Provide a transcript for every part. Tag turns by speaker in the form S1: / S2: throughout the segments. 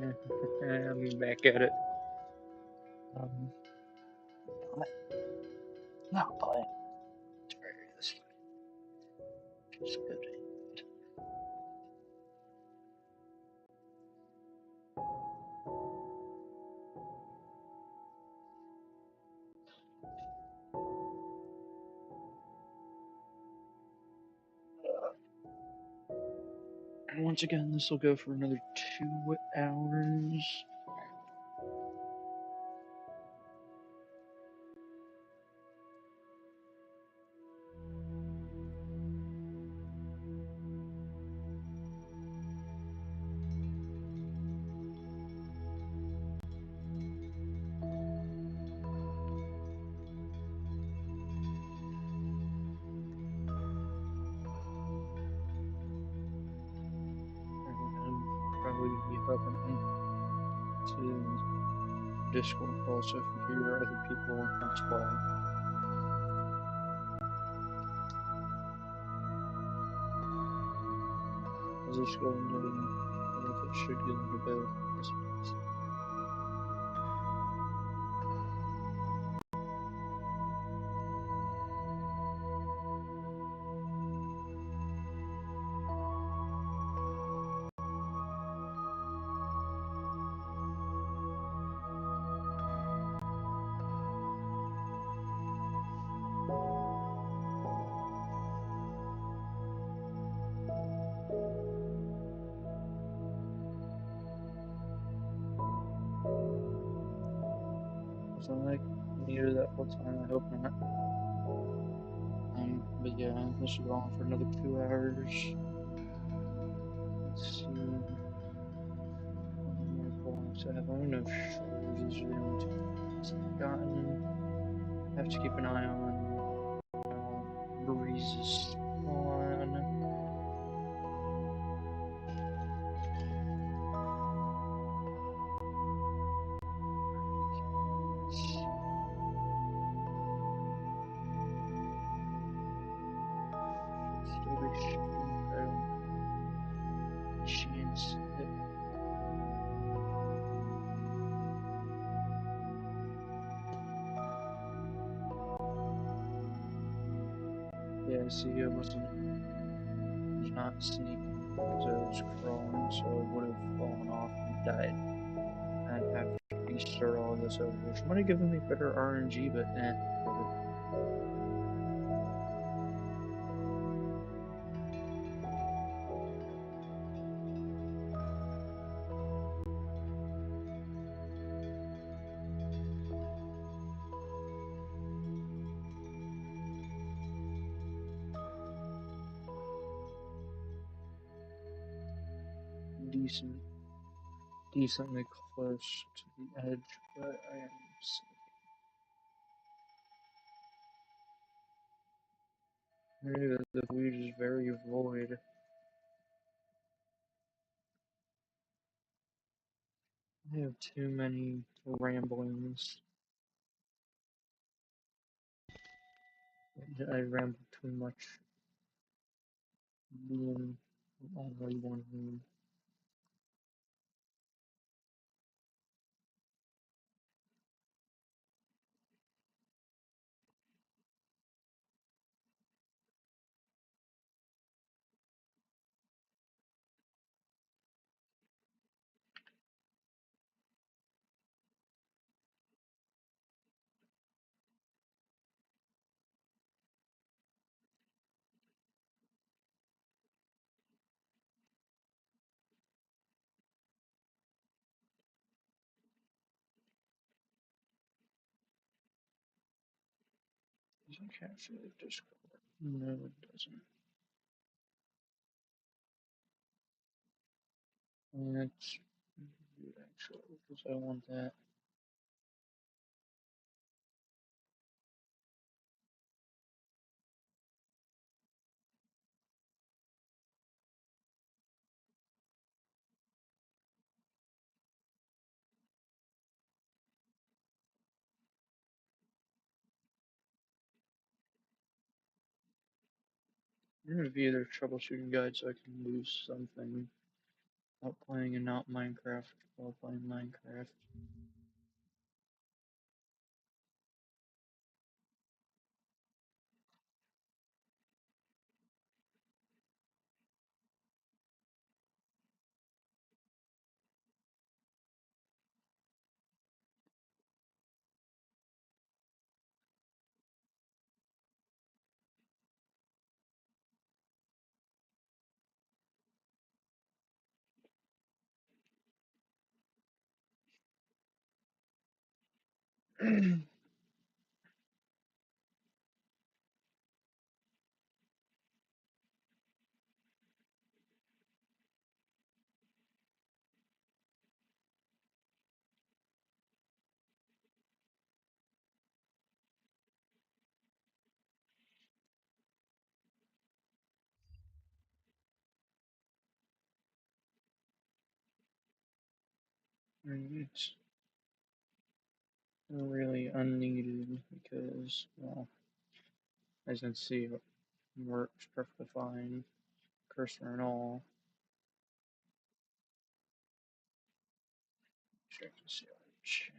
S1: I'm back at it. Um, not playing. It's very this feels good. And once again, this will go for another 2 hours. And probably be helping to Discord call, so if you hear other people, that's why. I'll just go ahead and I don't know if it should get into bed. So I needed that full time. I hope not. But yeah, this will go on for another 2 hours. Let's see. More blocks I have. I don't know if shores is the only two I've gotten. I have to keep an eye on breezes on. Still be shipping, but I don't chance it. Yeah, see, I was not sneaking because I was crawling, so I would have fallen off and died. I'd have to restart all this over, which might have given me better RNG, but whatever. Decent, decently close to the edge, but I am maybe the weed is very void. I have too many ramblings. I ramble too much, being only one room. Does it capture the Discord? No, it doesn't. Let's do it actually, because I want that. I'm gonna view their troubleshooting guide so I can lose something. Stop playing and not Minecraft while playing Minecraft. It's really unneeded because, well, as you can see, it works perfectly fine, cursor and all. Check to see how to check.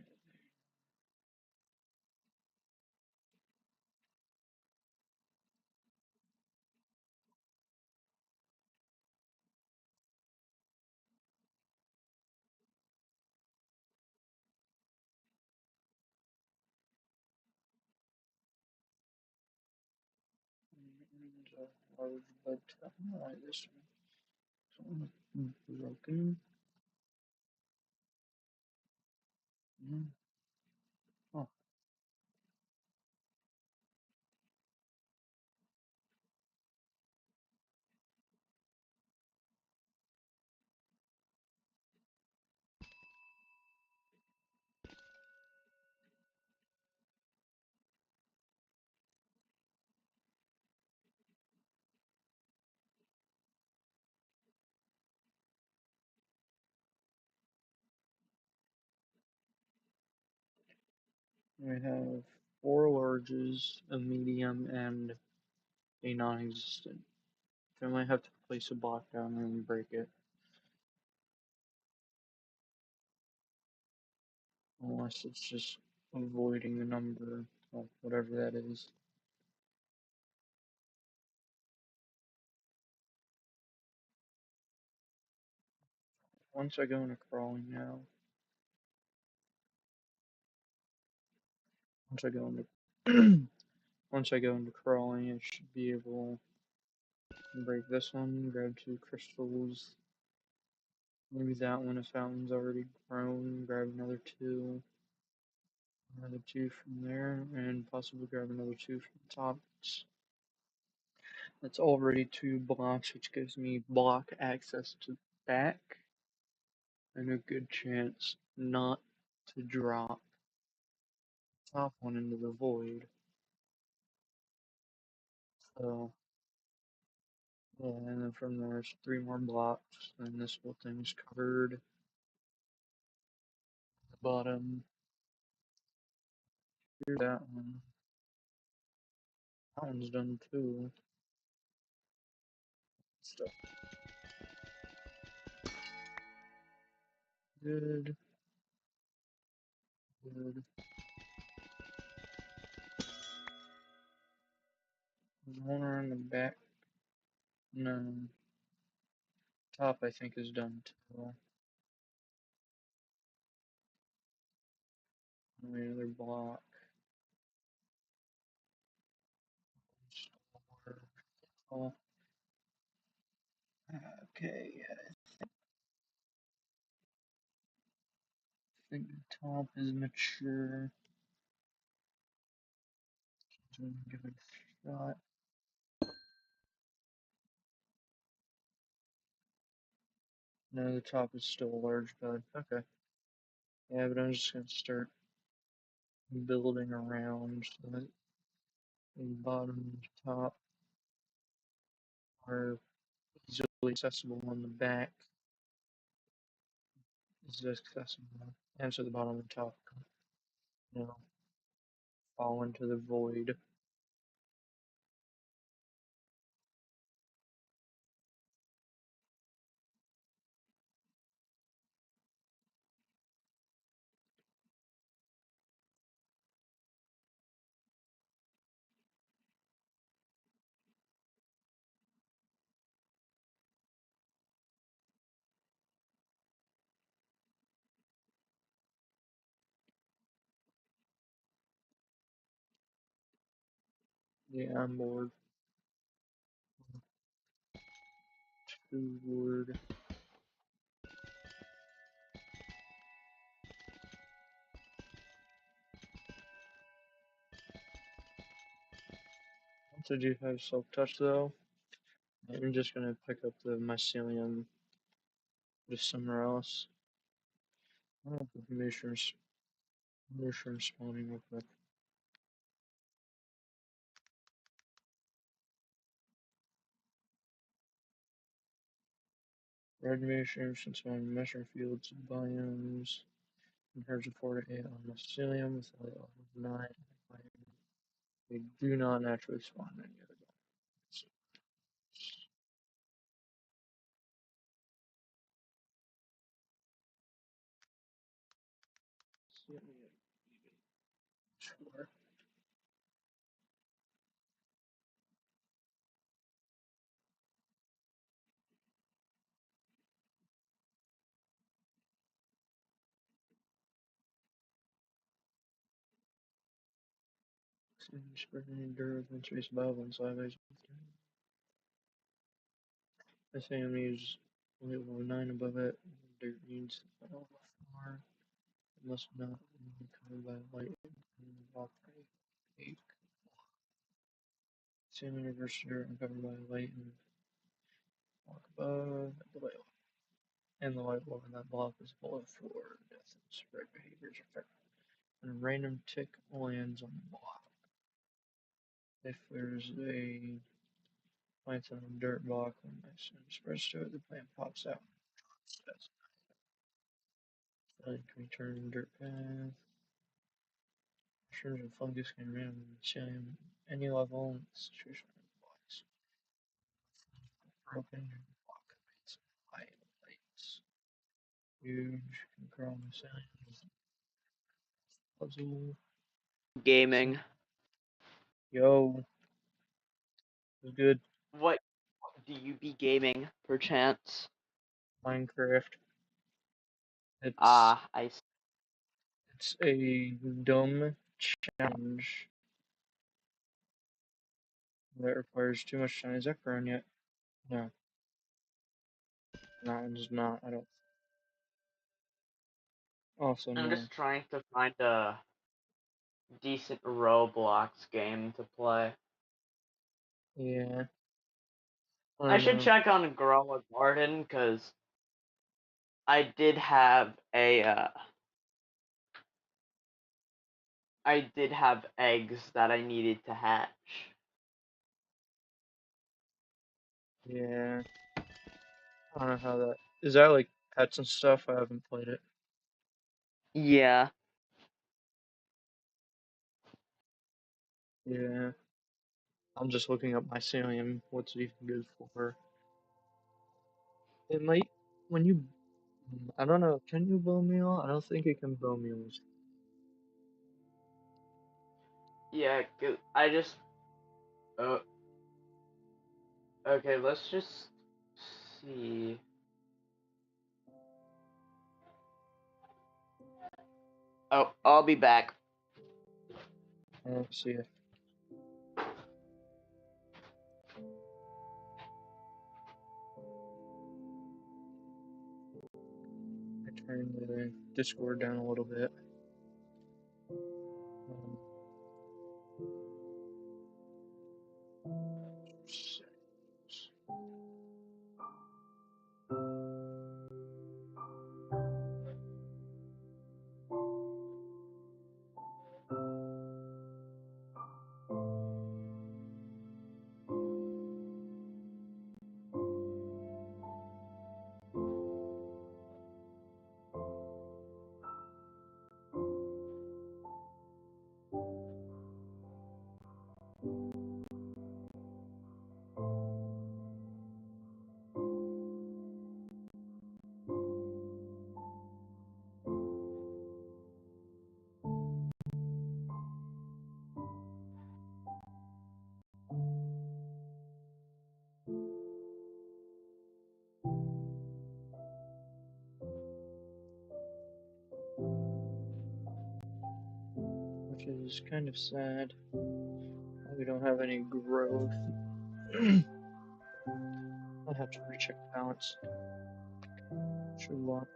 S1: And a large bed top. Why this one? Broken. Mm. Oh, we have four larges, a medium, and a non-existent. So I might have to place a block down and break it. Unless it's just avoiding the number, well, whatever that is. Once I go into crawling now, once I go into once I go into crawling, I should be able to break this one, grab two crystals, maybe that one if that one's already grown, grab another two from there, and possibly grab another two from the top. That's already two blocks, which gives me block access to the back, and a good chance not to drop the top one into the void. So, yeah, and then from there, it's three more blocks, and this whole thing's covered. The bottom, here's that one. That one's done too. Stuff good, good. There's one around the back. No, top I think is done too. Another block. Oh, okay, yeah, I think the top is mature. So give it a shot. No, the top is still a large bud. Okay. Yeah, but I'm just gonna start building around so that the bottom and top are easily accessible on the back. Is accessible. And so the bottom and top, you know, fall into the void. Yeah, I'm bored. Too bored. Once I do have self-touch though, I'm just gonna pick up the mycelium just somewhere else. I don't know if mushroom spawning real quick. Red mushrooms can spawn in mushroom fields and biomes. And herds of 4 to 8 on mycelium with a level of 9. They do not naturally spawn in any other biomes. Sure. Spreading dirt within space above and sideways. I say I'm use level 9 above it. Dirt needs level 4. It must not be covered by light and block 8. Same universe dirt uncovered by light and block above the light. And the light wall in that block is below 4. Death and spread behaviors affect. And a random tick lands on the block. If there's a plant on a dirt block, when I spreads to it, the plant pops out. Then can we turn dirt path? Mushrooms and fungus can randomly chime any level in the situation blocks. Broken block commits high lights. Huge can grow on the side. Puzzle.
S2: Gaming.
S1: Yo. It's good.
S2: What do you be gaming, perchance?
S1: Minecraft. It's
S2: I
S1: it's a dumb challenge that requires too much time. Is that grown yet? No. That one's not. I don't. Also,
S2: I'm
S1: no.
S2: just trying to find a decent Roblox game to play.
S1: Yeah. I
S2: I
S1: don't
S2: should
S1: know.
S2: check on Grow a Garden because I did have I did have eggs that I needed to hatch.
S1: Yeah. I don't know how that. Is that like pets and stuff? I haven't played it.
S2: Yeah.
S1: Yeah. I'm just looking up mycelium. What's it even good for? It might. When you. I don't know. Can you bone meal? I don't think it can bone meals.
S2: Yeah, 'cause I just uh, okay, let's just see. Oh, I'll be back.
S1: I don't see it. I turned the Discord down a little bit. Um, which is kind of sad. I don't have any growth. I'll have to recheck balance. Should want.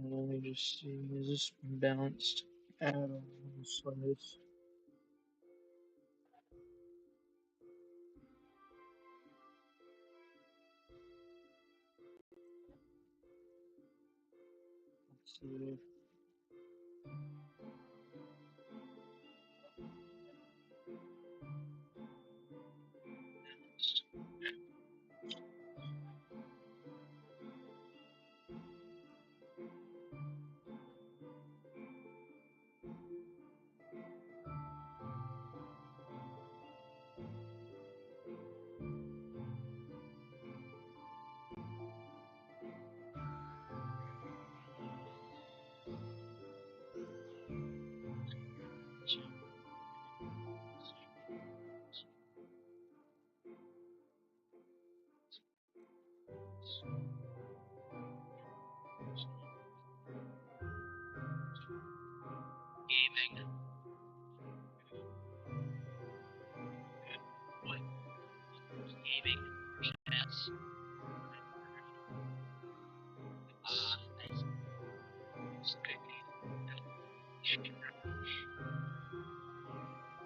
S1: Let me just see. Is this balanced at all? Slice. Let's see.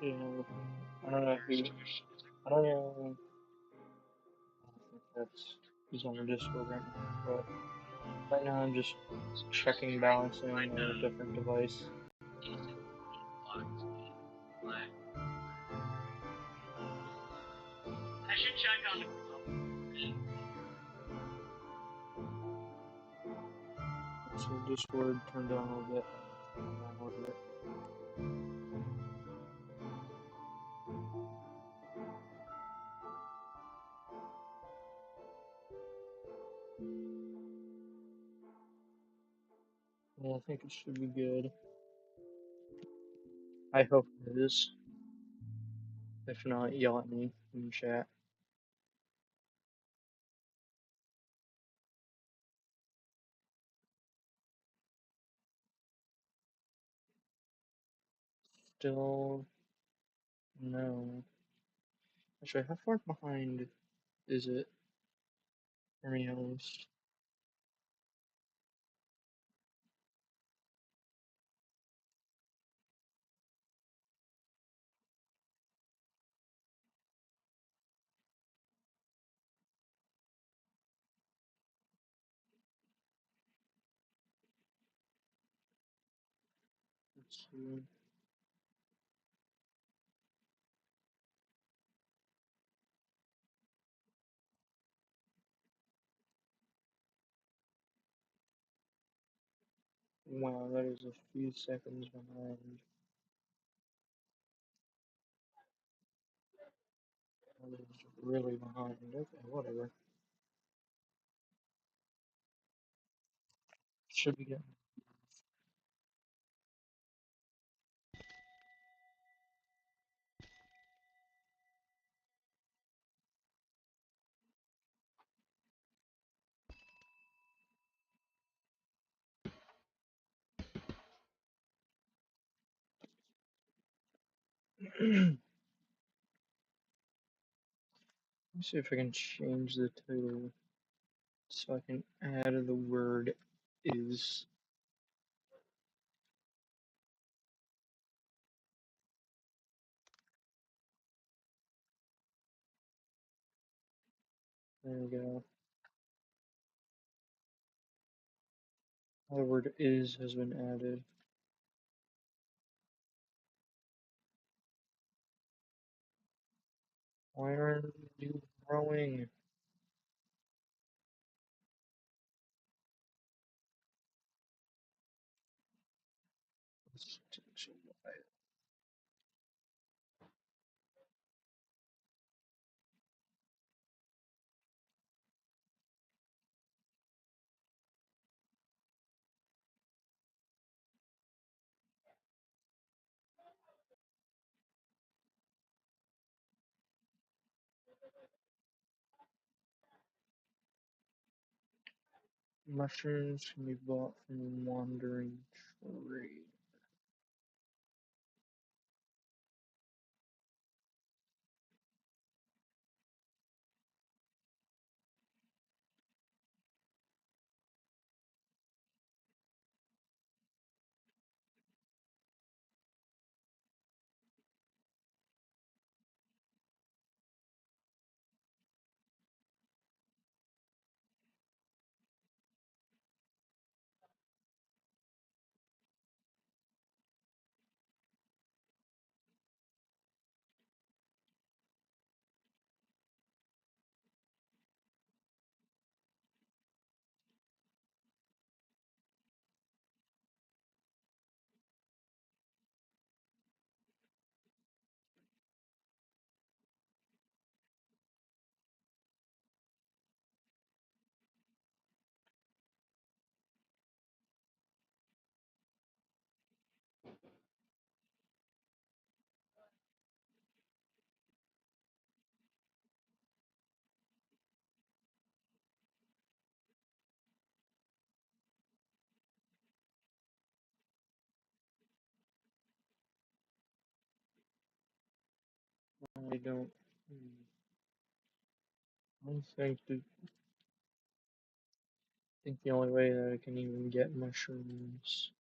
S1: Yeah, I don't know if he. I don't know. I don't think that's. He's on the Discord right now, but right now I'm just checking balancing on a different device. So Discord turned down a little bit. Turn down a little bit. Well, I think it should be good. I hope it is. If not, yell at me in chat. Still no. Actually, how far behind is it? For me, at least. Let's see. Wow, that is a few seconds behind. That is really behind. Okay, whatever. Should be getting. Let me see if I can change the title so I can add the word is. There we go. The word is has been added. Why aren't you growing? to wild. Mushrooms can be bought from a wandering tree. I don't. I think the only way that I can even get mushrooms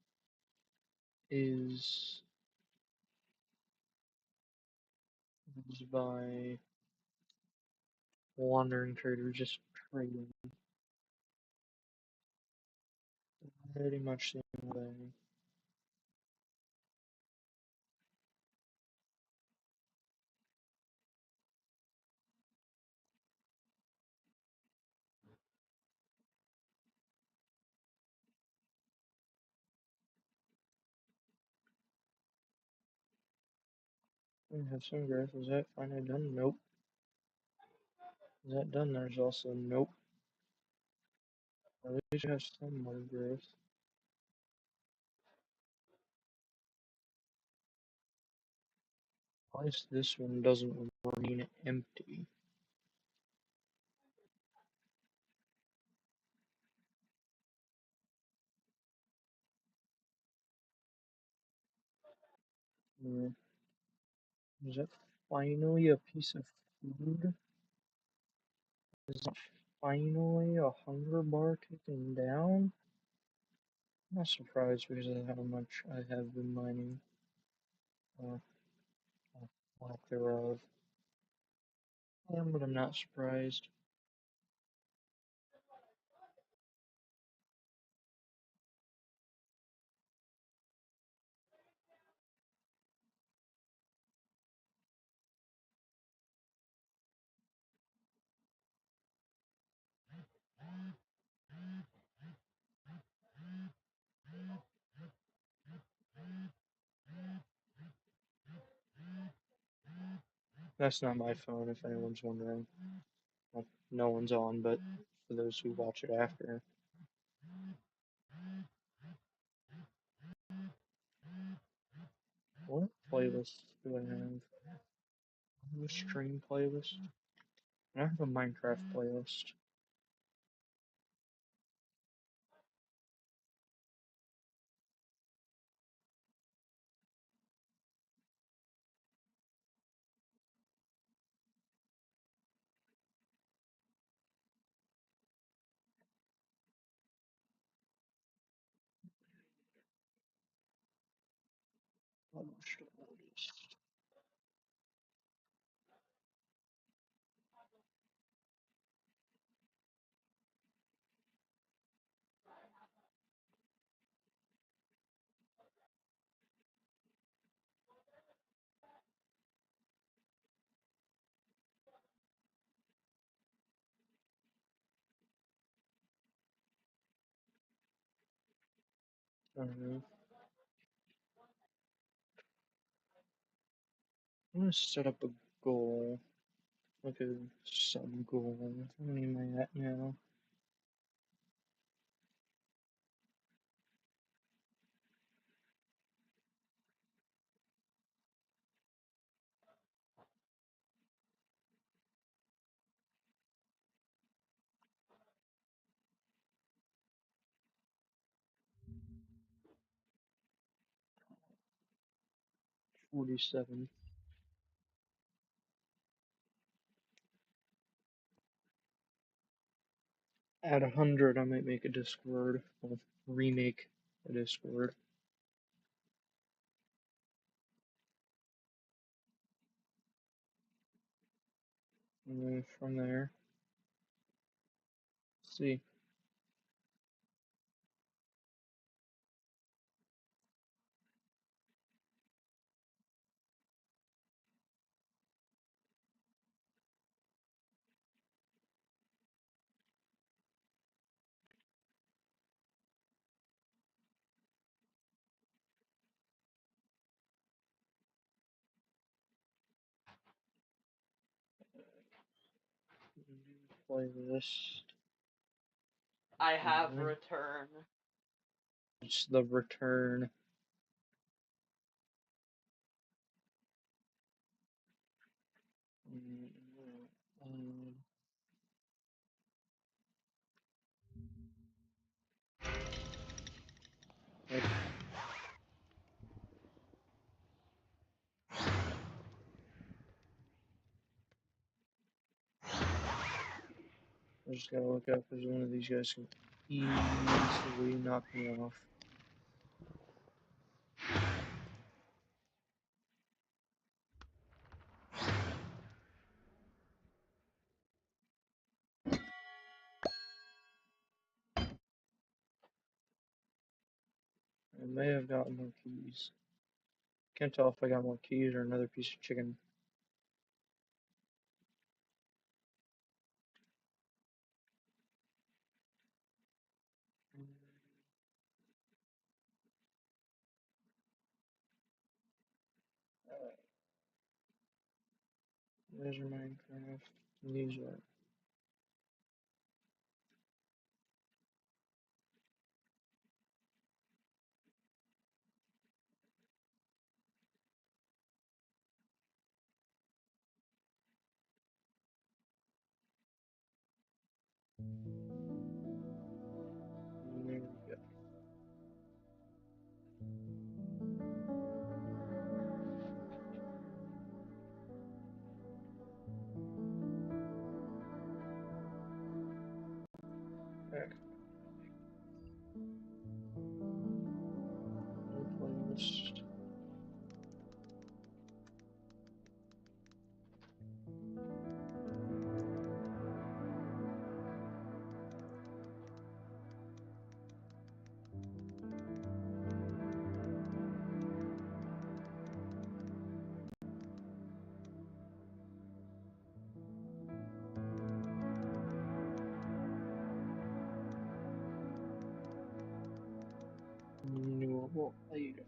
S1: is by wandering trader just trading. Pretty much the only way. I have some grass. Is that finally done? Nope. Is that done? There's also nope. At least you have some more growth. At least this one doesn't remain empty. Hmm. Is that finally a piece of food? Is that finally a hunger bar taken down? I'm not surprised because of how much I have been mining, or lack thereof. But I'm not surprised. That's not my phone, if anyone's wondering. Well, no one's on, but for those who watch it after. What playlist do I have? I have a stream playlist. I have a Minecraft playlist. Published artist. I don't know. I'm gonna set up a goal, like a sub goal. How many am I at now? $47. At 100, I might make a Discord. I'll remake a Discord. And then from there, see. Playlist.
S2: I have return.
S1: It's the return. Um, like, I just gotta look up because one of these guys can easily knock me off. I may have gotten more keys. Can't tell if I got more keys or another piece of chicken. There's your Minecraft. These are. There we go. Back. New playlist. Renewable item.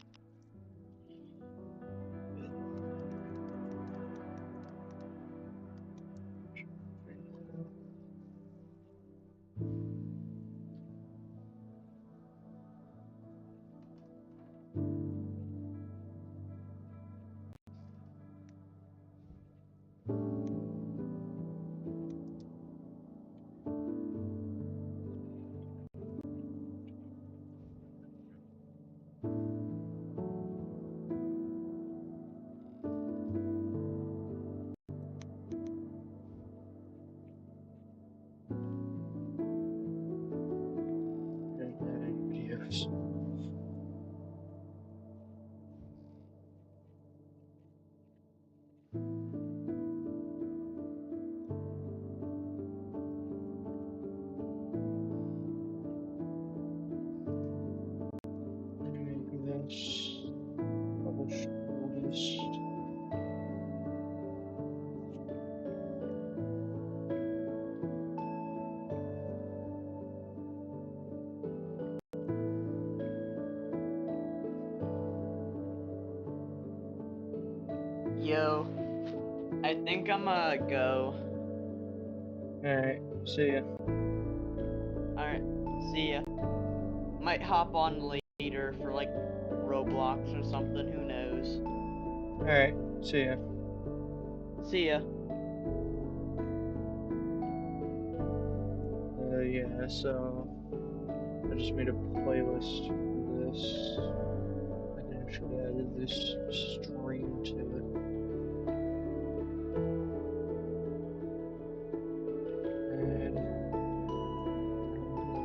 S2: Yo, I think I'm gonna go.
S1: Alright, see ya.
S2: Alright, see ya. Might hop on later for like Roblox or something, who knows.
S1: Alright, see ya.
S2: See ya.
S1: Yeah, so I just made a playlist for this. I can actually add this stream to it. And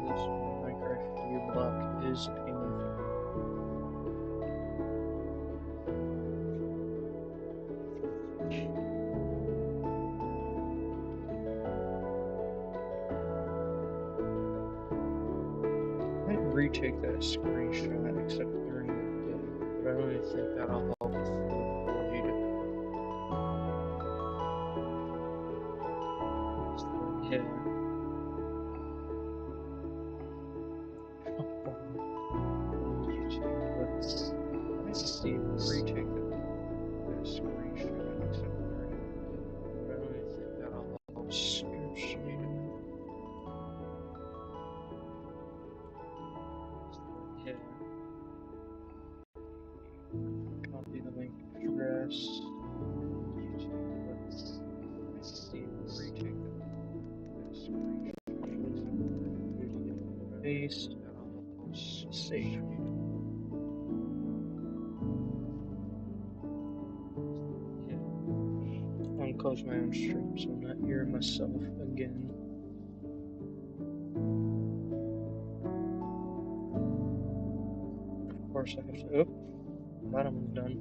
S1: this Minecraft fewblock is painful. I might retake that screenshot, except during the day, but I don't even think that'll help with the blade. Yeah. On YouTube, let's see, retake that screenshot, except during the day, but I don't even think that'll help. Scripts needed. Yeah. Copy the link address. YouTube. Let's see. Retake the screenshot. Paste. Save. Yeah. I'm gonna close my own stream so I'm not hearing myself again. Of course I have to. Oh, bottom one's done.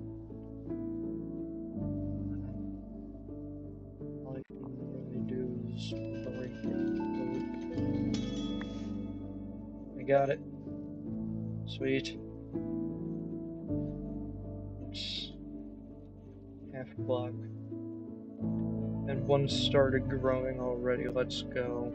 S1: All I can really do is break it. I got it. Sweet. It's half a block. And one started growing already. Let's go.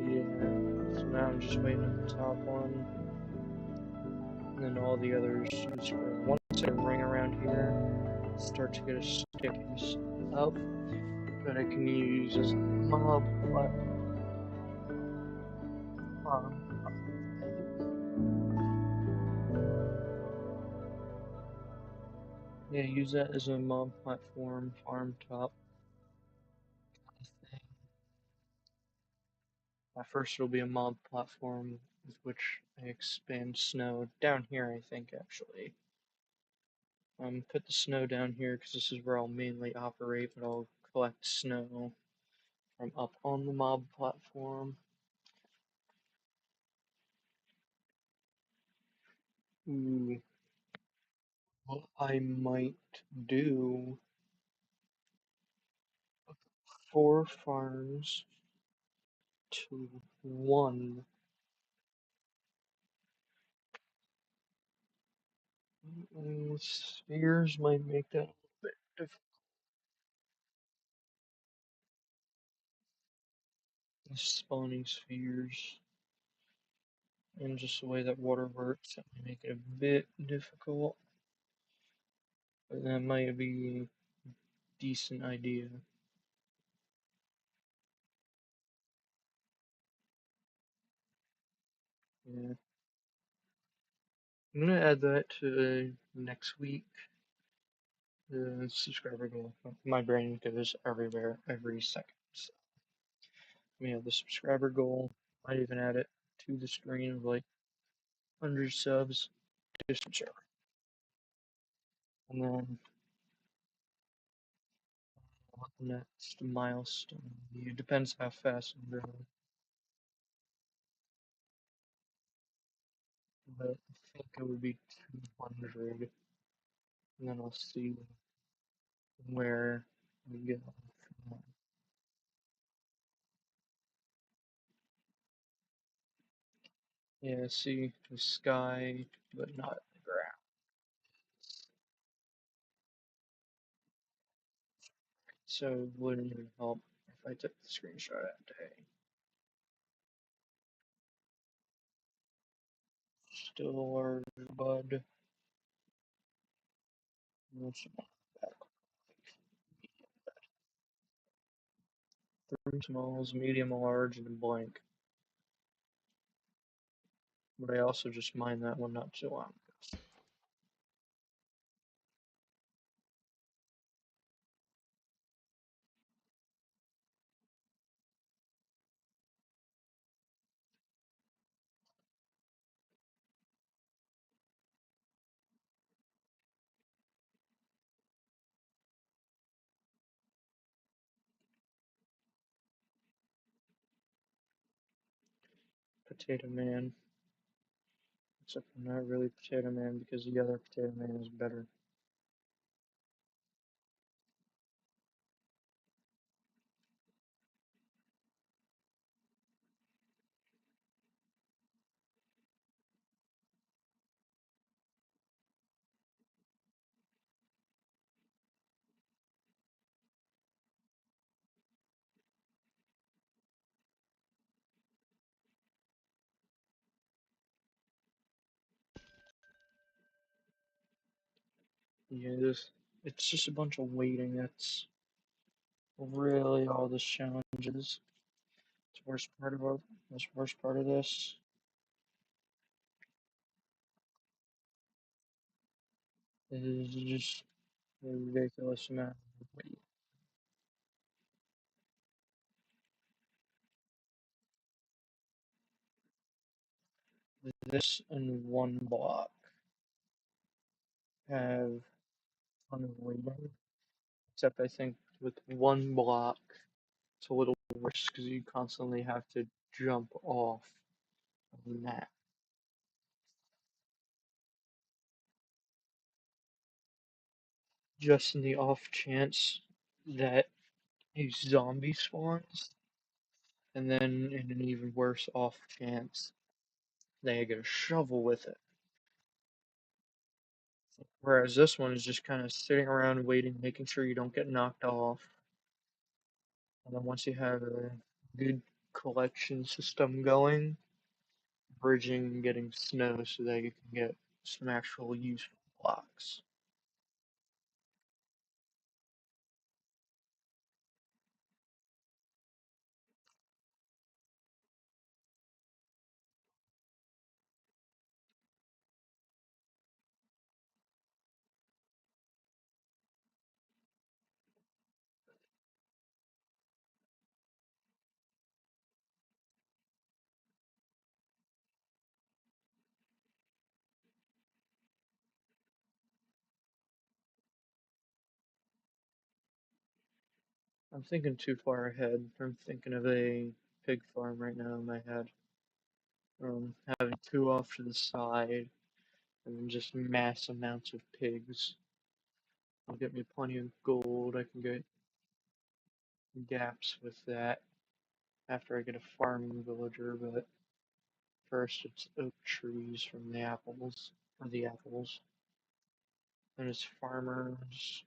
S1: Yeah. So now I'm just waiting on the top one. And then all the others just grow. Once I ring around here, start to get a stick and stuff that I can use as mob platform. Yeah, use that as a mob platform, farm top thing. At first it'll be a mob platform with which I expand snow down here, I think, actually. Put the snow down here because this is where I'll mainly operate, but I'll collect snow from up on the mob platform. Ooh, what I might do 4 farms to 1. Spheres might make that a little bit difficult. Spawning spheres and just the way that water works, that might make it a bit difficult. But that might be a decent idea. Yeah. I'm gonna add that to next week. The subscriber goal. My brain goes everywhere every second. So, yeah, the subscriber goal. Might even add it to the screen of like 100 subs. And then what the next milestone will be. It depends how fast I'm going. But I think it would be 200. And then I'll see where we go from there. Yeah, see the sky, but not the ground. So wouldn't even help if I took the screenshot that day. Still a large bud. What's back? Three smalls, medium, large, and a blank. But I also just mined that one not too long ago. Potato Man. Except I'm not really Potato Man because the other Potato Man is better. Yeah, it's just a bunch of waiting. That's really all this challenge is. The worst part about this worst part of this is just a ridiculous amount of wait. This and one block have a ton of waiting. Except I think with one block it's a little worse because you constantly have to jump off of the map. Just in the off chance that a zombie spawns, and then in an even worse off chance, they get a shovel with it. Whereas this one is just kind of sitting around waiting, making sure you don't get knocked off. And then once you have a good collection system going, bridging and getting snow so that you can get some actual useful blocks. I'm thinking too far ahead. I'm thinking of a pig farm right now in my head. Having two off to the side, and then just mass amounts of pigs. I'll get me plenty of gold. I can get gaps with that after I get a farming villager, but first it's oak trees from the apples, or the apples. Then it's farmers.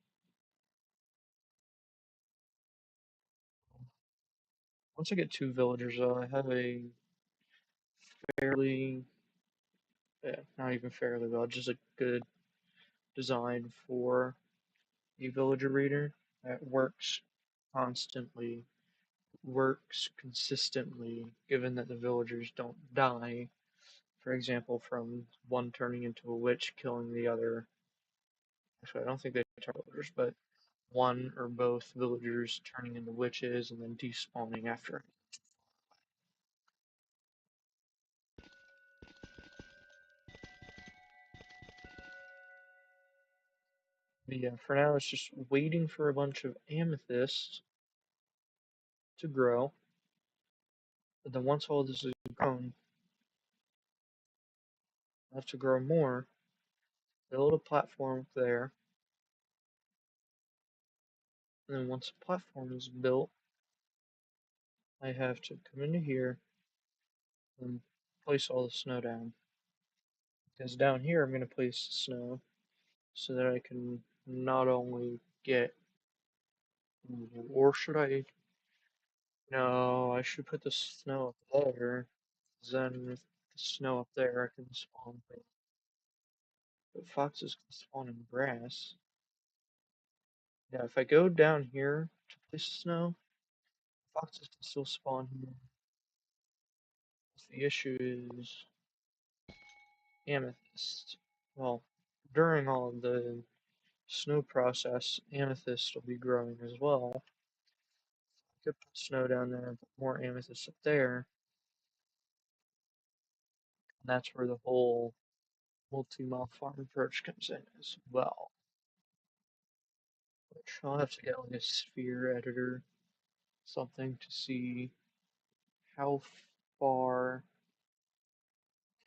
S1: Once I get two villagers, I have a fairly, yeah, not even fairly well, just a good design for a villager reader that works consistently, given that the villagers don't die. For example, from one turning into a witch, killing the other. Actually, I don't think they turn villagers, but one or both villagers turning into witches and then despawning after. But yeah, for now it's just waiting for a bunch of amethyst to grow. But then once all this is grown, I have to grow more, build a platform up there, and then once the platform is built, I have to come into here and place all the snow down. Because down here I'm going to place the snow so that I can not only get, or should I? No, I should put the snow up there. Then with the snow up there, I can spawn. But foxes can spawn in grass. Yeah, if I go down here to place the snow, foxes can still spawn here. The issue is amethyst. Well, during all of the snow process, amethyst will be growing as well. I could put snow down there and put more amethyst up there. And that's where the whole multi-mile farm approach comes in as well. Which I'll have to get like a sphere editor, something to see how far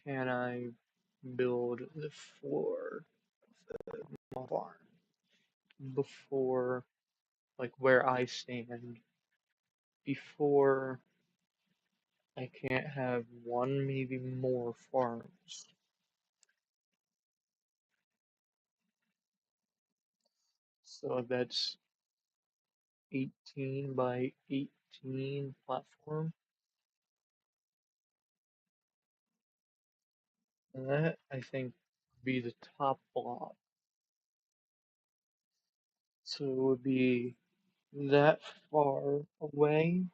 S1: can I build the floor of the farm before, like where I stand, before I can't have one, maybe more farms. So that's 18 by 18 platform. And that, I think, would be the top block. So it would be that far away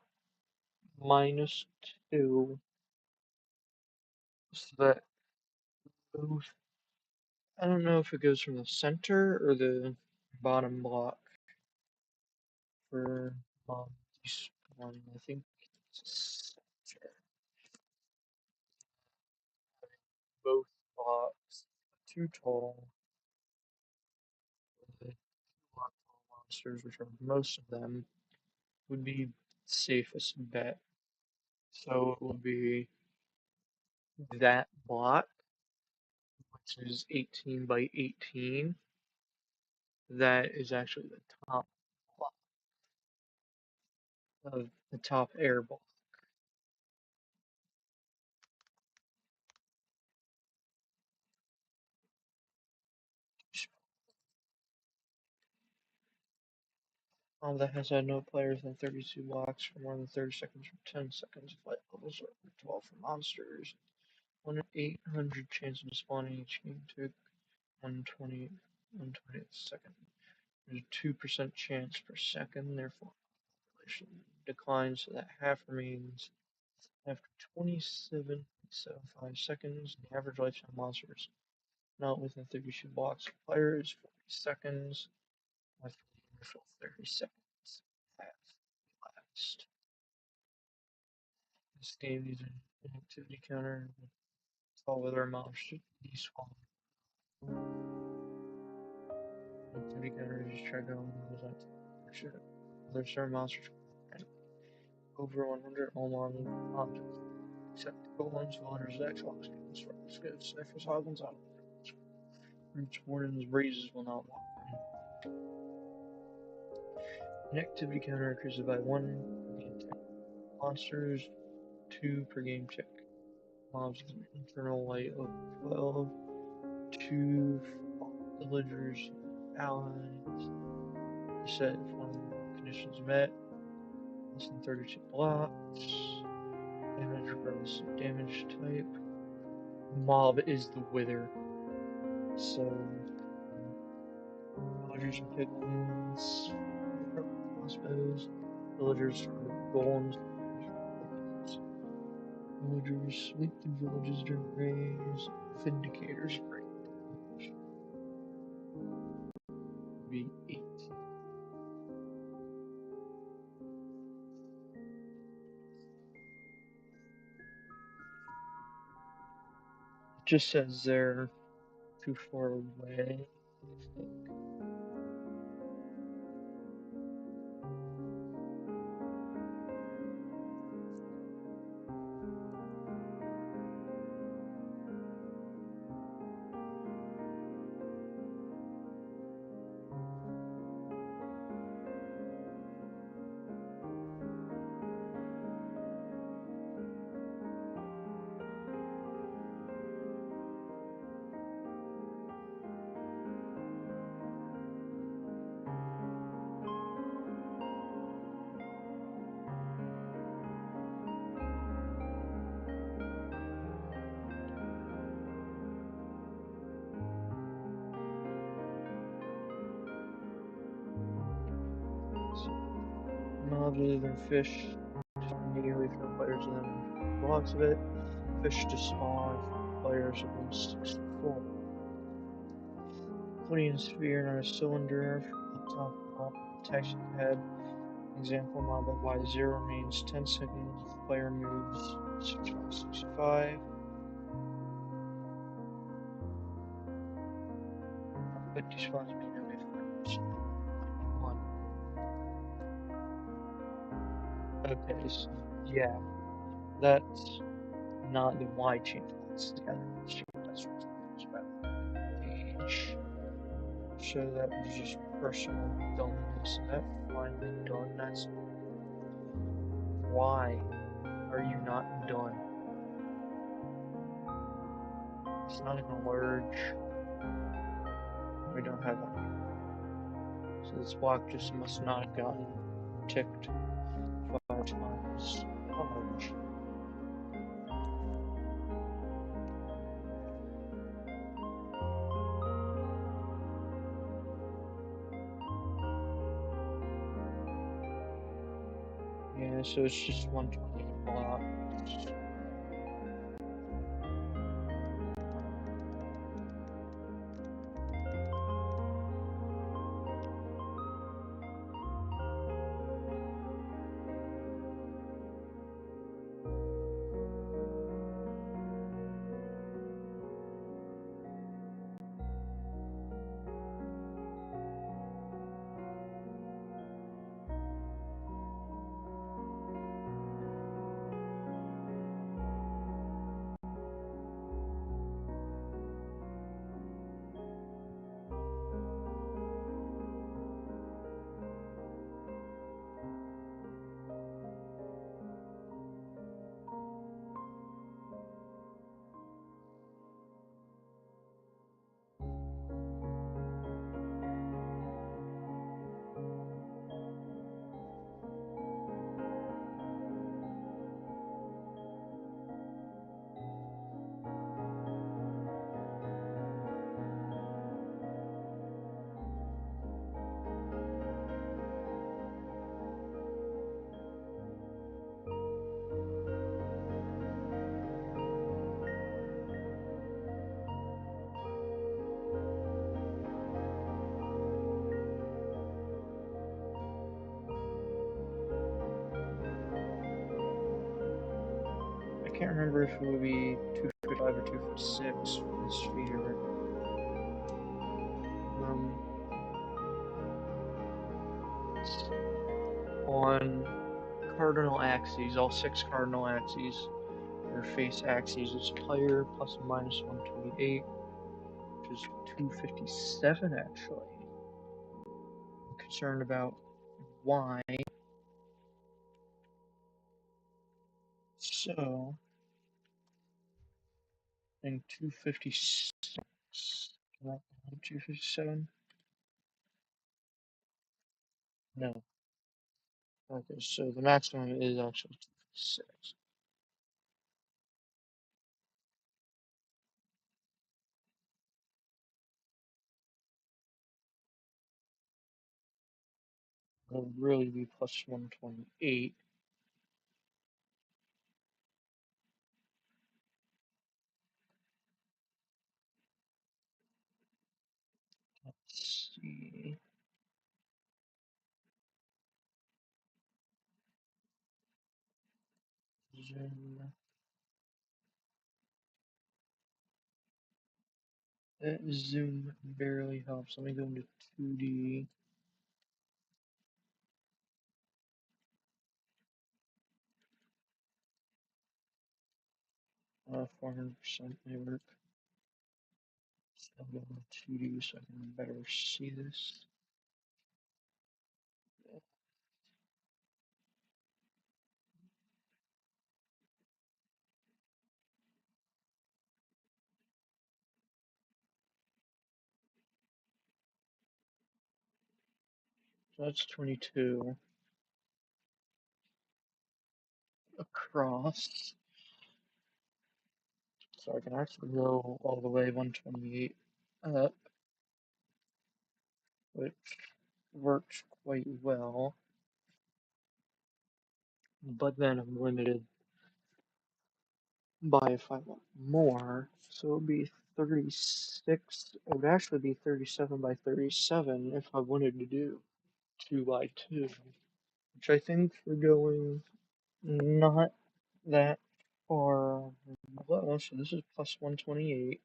S1: minus 2. So that both, I don't know if it goes from the center or the bottom block for this one. I think it's center. Both blocks too tall. The block monsters, which are most of them, would be safest bet. So it would be that block, which is 18 by 18. That is actually the top block of the top air block. That has had no players in 32 blocks for more than 30 seconds for 10 seconds. Flight levels are 12 for monsters. 1 in 800 chance of spawning each game took 120, 120th second. There's a 2% chance per second, therefore population declines, so that half remains after 27.75 seconds. The average lifetime monsters not within 32 blocks of player is 40 seconds. After the initial 30 seconds have elapsed. This game uses an activity counter to tell whether a mouse should despawn. Activity counter is check on those activity. Other certain monsters over 100 all-on objects, except golems, villagers, Xbox games, sparkles, goods, sniffers, hoglins, automations. Roots, wardens, breezes will not walk in. An activity counter increases by 1 per game tick. Monsters, 2 per game tick. Mobs with an internal light of 12. 2 villagers, allies. Set if one of the conditions met. Less than 32 blocks. Damage regardless of damage type. Mob is the wither. So, villagers and piglins, crossbows, villagers for golems, villagers sweep the villages during raids, vindicators break damage. Be 8. It just says they're too far away, I think. other than fish immediately for players within blocks of it. Fish to spawn players within 6 foot. Putting a sphere in a cylinder on top of the text head. Example mob at Y0 means 10 seconds. Player moves 65. But despawns immediately for 1. Okay, so yeah, that's not the Y chain blocks together. That's what it's about. Age. So that was just personal dumbness. And that finally done. That's why are you not done? It's not even large. We don't have one yet. So this block just must not have gotten ticked 5 times large. Yeah, so it's just 120 blocks. I can't remember if it would be 255 or 256 for the sphere. On cardinal axes, all 6 cardinal axes, or face axes, it's player plus or minus 128, which is 257 actually. I'm concerned about why. So, in 256, 257? No. Okay, so the maximum is actually 256. It would really be plus 128. Let's see. Zoom. That zoom barely helps. Let me go into 2D. 400% may work. So I'll go into 2D so I can better see this. So that's 22 across. So I can actually go all the way 128 up, which works quite well. but then I'm limited by if I want more, so it would be 36. It would actually be 37 by 37 if I wanted to do 2 by 2, which I think we're going not that far below. So this is plus 128.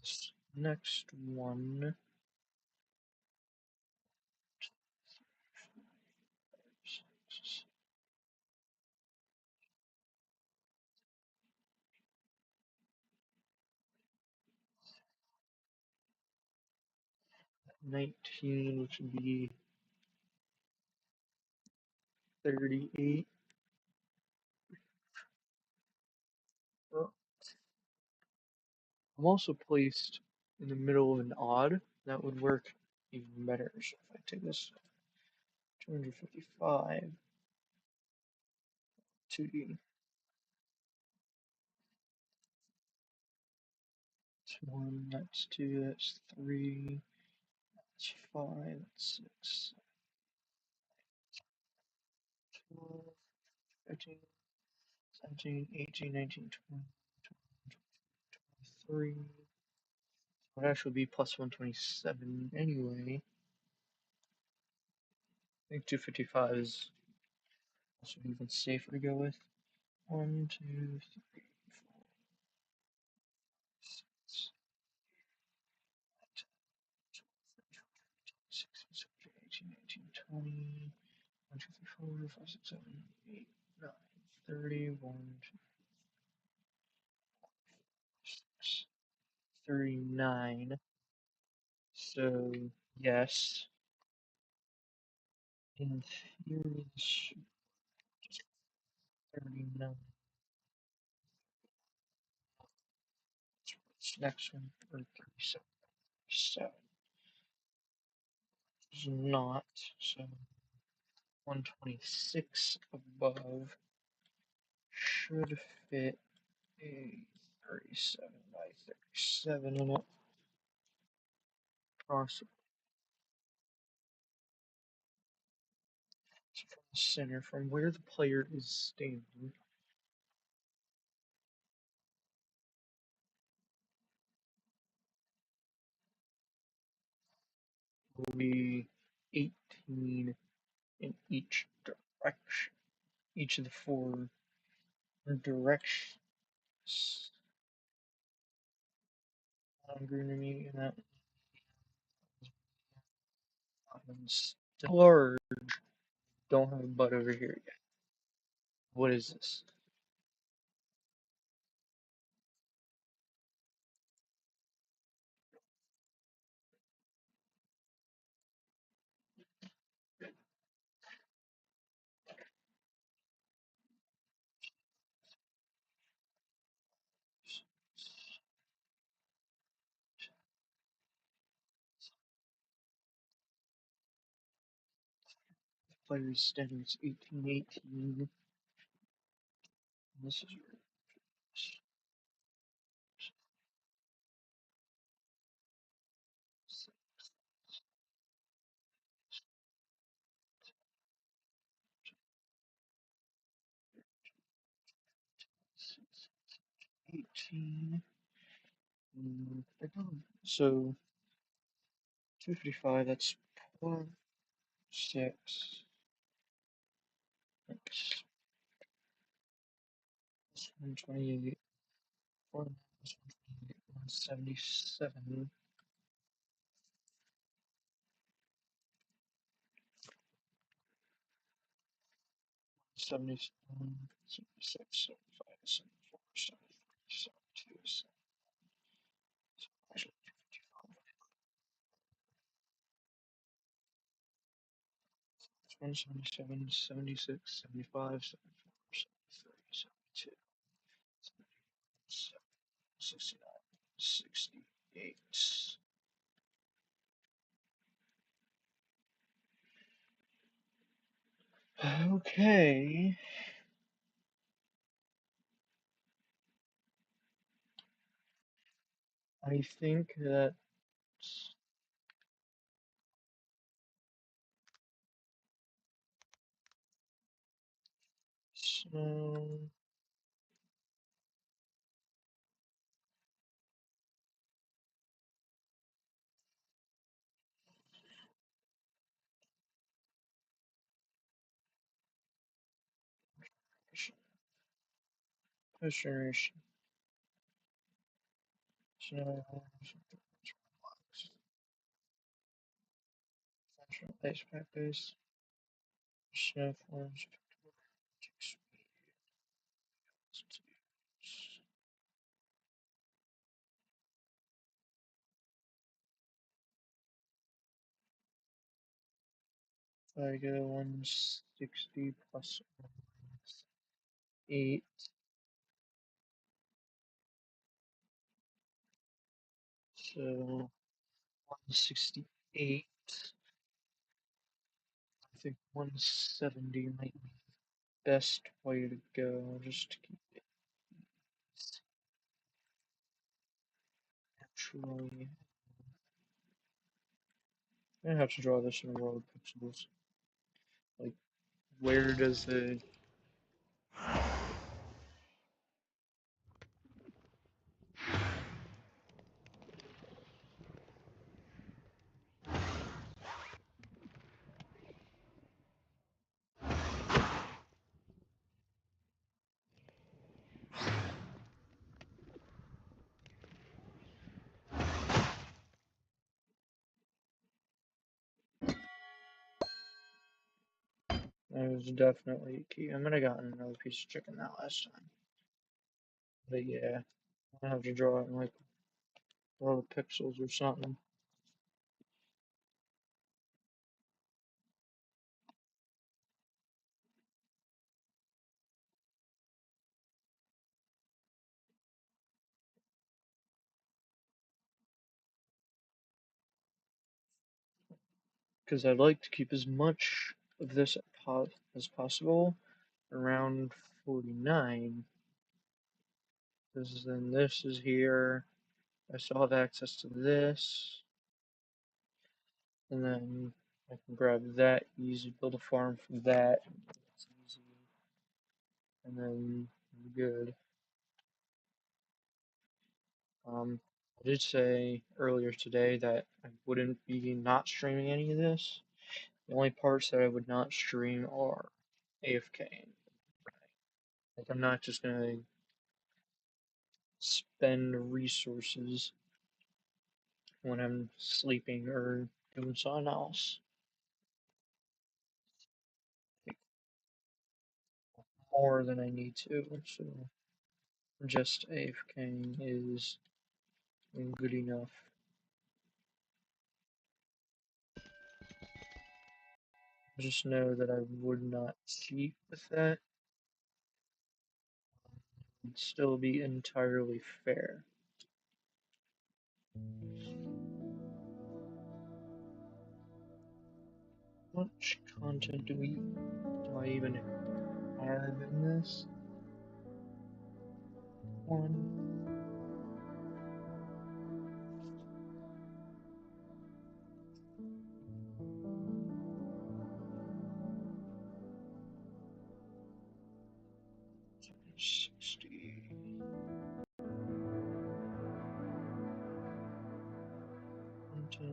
S1: This next one, 19, which would be 38. Oh, I'm also placed in the middle of an odd. That would work even better. So if I take this 255, 2D, that's 1, that's 2, that's 3, that's 5, that's 6, 12, 13, 17, 18, 19, 20, 23. It would actually be plus 127 anyway. I think 255 is also even safer to go with. 1, 2, 3, 4, 6, 16, 17, 18, 19, 20, 1, 2, 3, 4, 5, 6, 7, 8, 9, 30, 1, 2, 6, 39. So, yes, in theory, this should be 39. This next one, or 37. Is not, so 126 above should fit a 37 by 37 in it, possibly. So from the center, from where the player is standing, will be 18 in each direction. Each of the four directions. Longer to me, and that one's still large. Don't have a butt over here yet. What is this? Player's standing is 1818. This is 18. So 255, that's 6. That's 128. 177. 77, 76, 75, 74, 73, 72, 177, 76, 75, 74, 73, 72, 69, 68. Okay. I think that So post generation. Snow, central ice pack base. Snow forms. I go 160 plus or minus 8. So 168. I think 170 might be the best way to go, just to keep it naturally. I have to draw this in a row of pixels. Like, where does the that was definitely key. I might have gotten another piece of chicken that last time. But yeah, I have to draw it in like a row of pixels or something. Because I'd like to keep as much of this as possible around 49. Because then this is here. I still have access to this. And then I can grab that easy, build a farm from that. It's easy. And then I'm good. I did say earlier today that I wouldn't be not streaming any of this. The only parts that I would not stream are AFK. Like, I'm not just gonna spend resources when I'm sleeping or doing something else. Like, more than I need to, so just AFK is good enough. Just know that I would not cheat with that. It'd still be entirely fair. How much content do I even have in this one? $60.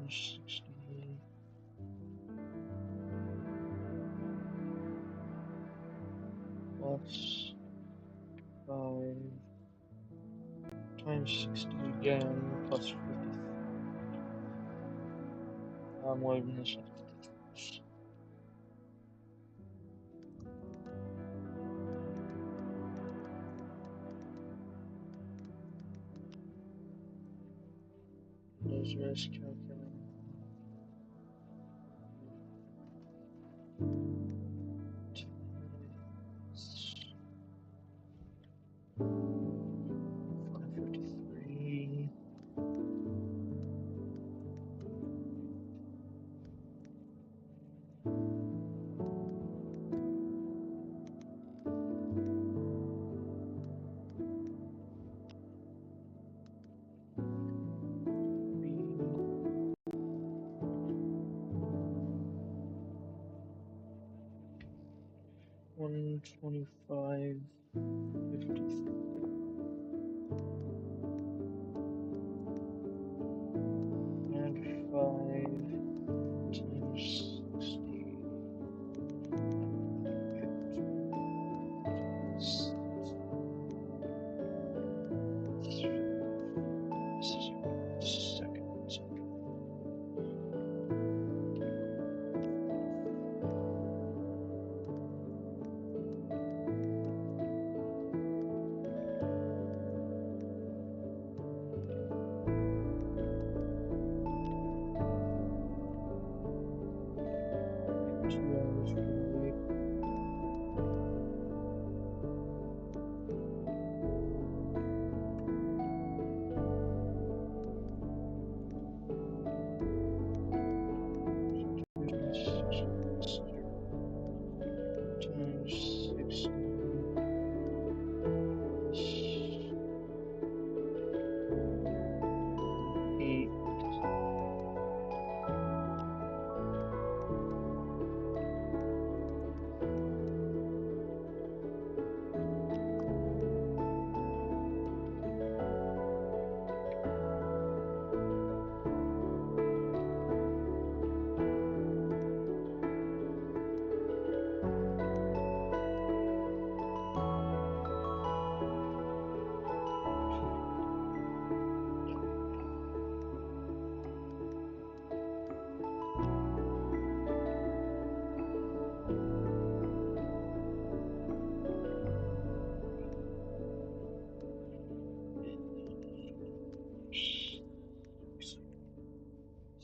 S1: 60 plus 5 times 60 again plus 50. I'm loading this up. There's miscalculating. 25, 53. Add 5 times 60. Seconds. $2 for the week. Times 60. 8.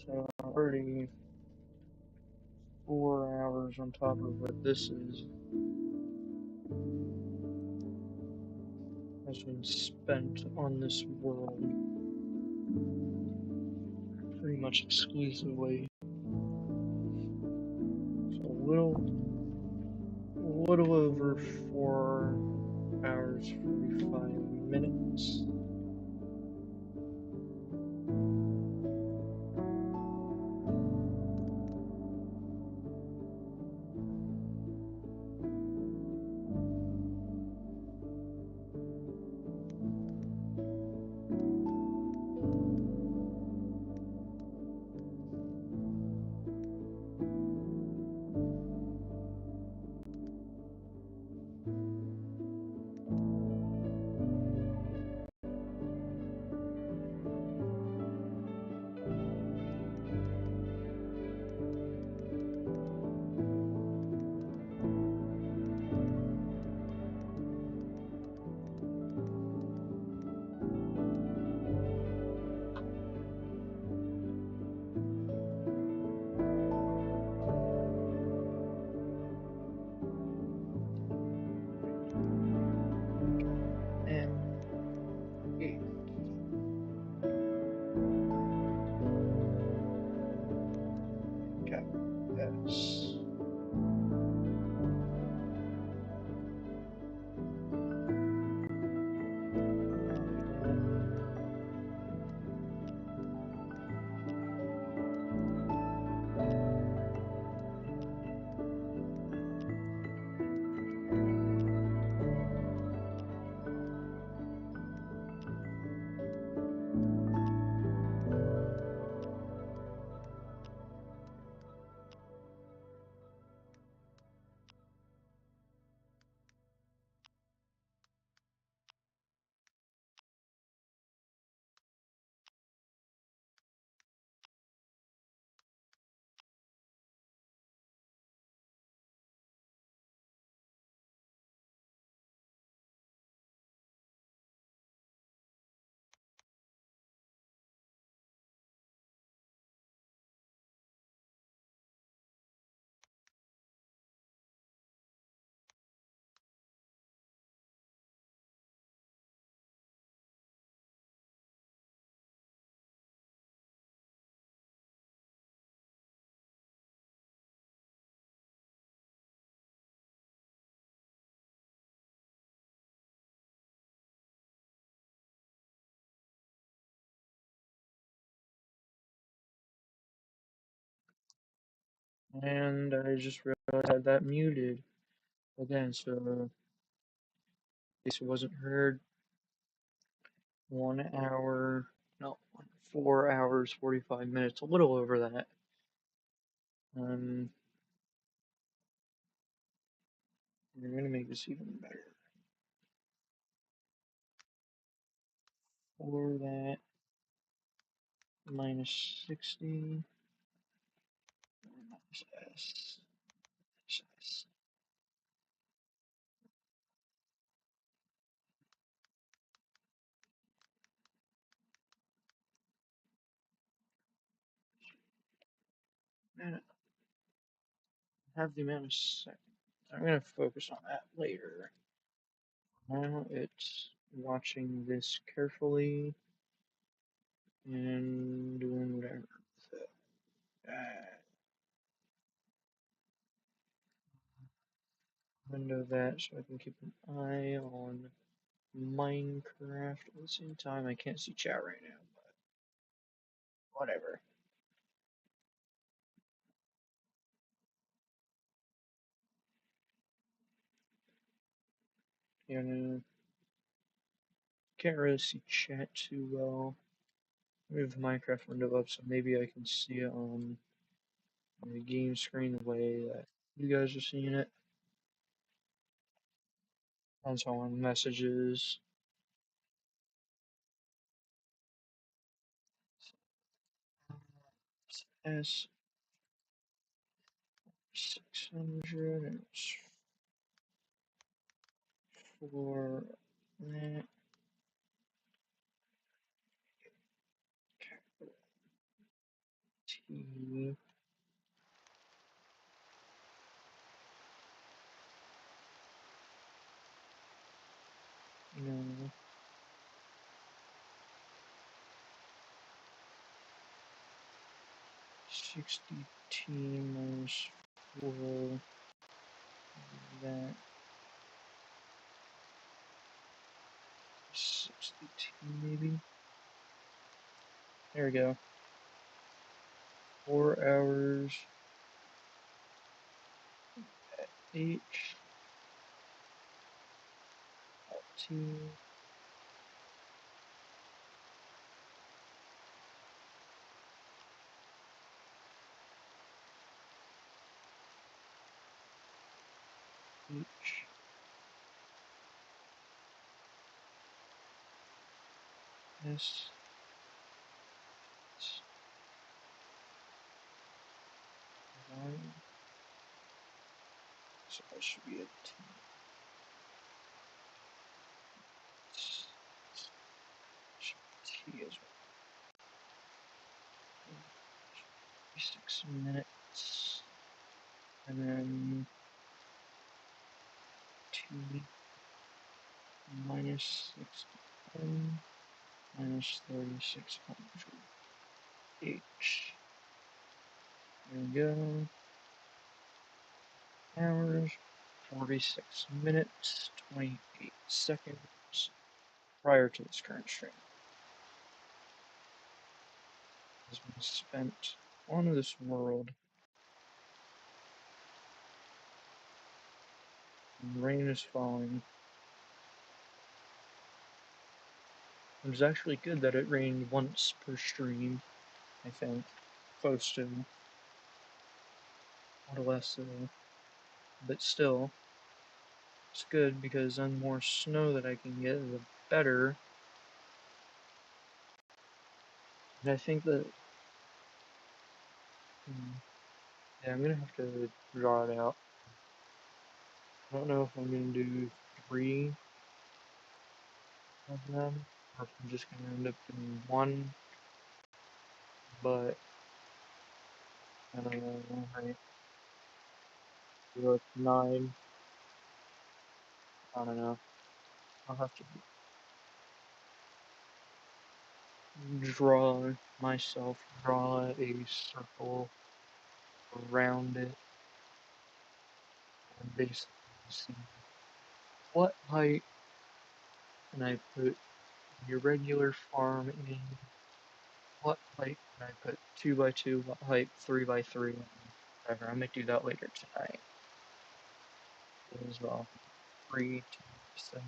S1: So already 4 hours on top of what this is has been spent on this world pretty much exclusively. So a little over 4 hours 45 minutes. And 8. Okay, that's and I just realized I had that muted. Again, so in case it wasn't heard, 1 hour, no, 4 hours, 45 minutes, a little over that. Um, we're gonna make this even better. For that, minus 60, minus S, S. Man, I have the amount of seconds. I'm gonna focus on that later. Now it's watching this carefully and doing whatever. So, window that so I can keep an eye on Minecraft at the same time. I can't see chat right now, but whatever. You know, can't really see chat too well. Move the Minecraft window up so maybe I can see it on the game screen the way that you guys are seeing it. That's on messages. S 600 and it's for that. T. No. 60T minus 4. That. 60T maybe. There we go. 4 hours. H. T. H. S. Y. So that should be a T. Should be T as well. 6 minutes. And then T minus 60 minus 3600 H. There we go. Hours, 46 minutes, 28 seconds prior to this current stream has been spent on this world. And rain is falling. It was actually good that it rained once per stream, I think. Close to. More or less, but still, it's good because the more snow that I can get, the better. And I think that, yeah, I'm gonna have to draw it out. I don't know if I'm gonna do 3 of them, or if I'm just gonna end up doing 1, but I don't know, right? Do like 9, I don't know. I'll have to draw myself, draw a circle around it, and basically see what height can I put your regular farm in, what height can I put 2 by 2, what height 3 by 3, whatever. I'm gonna do that later tonight. is free to send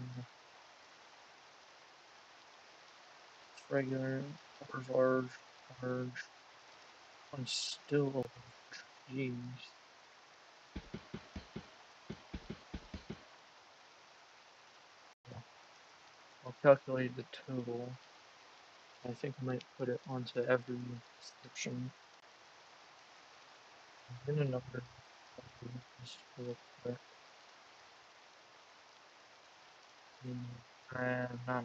S1: regular, large, large, and still large. Jeez. I'll calculate the total. I think I might put it onto every section. I'm gonna number just real quick. Not now.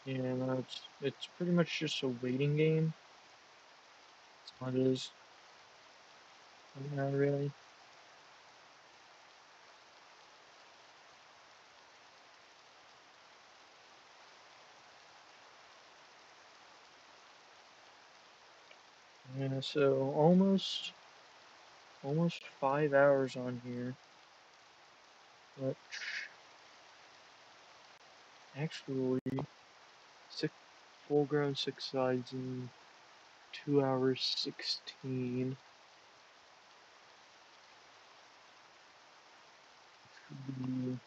S1: Yeah, no, it's pretty much just a waiting game. That's all it is. Not really. Yeah, so almost 5 hours on here. Which actually six full grown 6 sides in 2 hours 16. Should be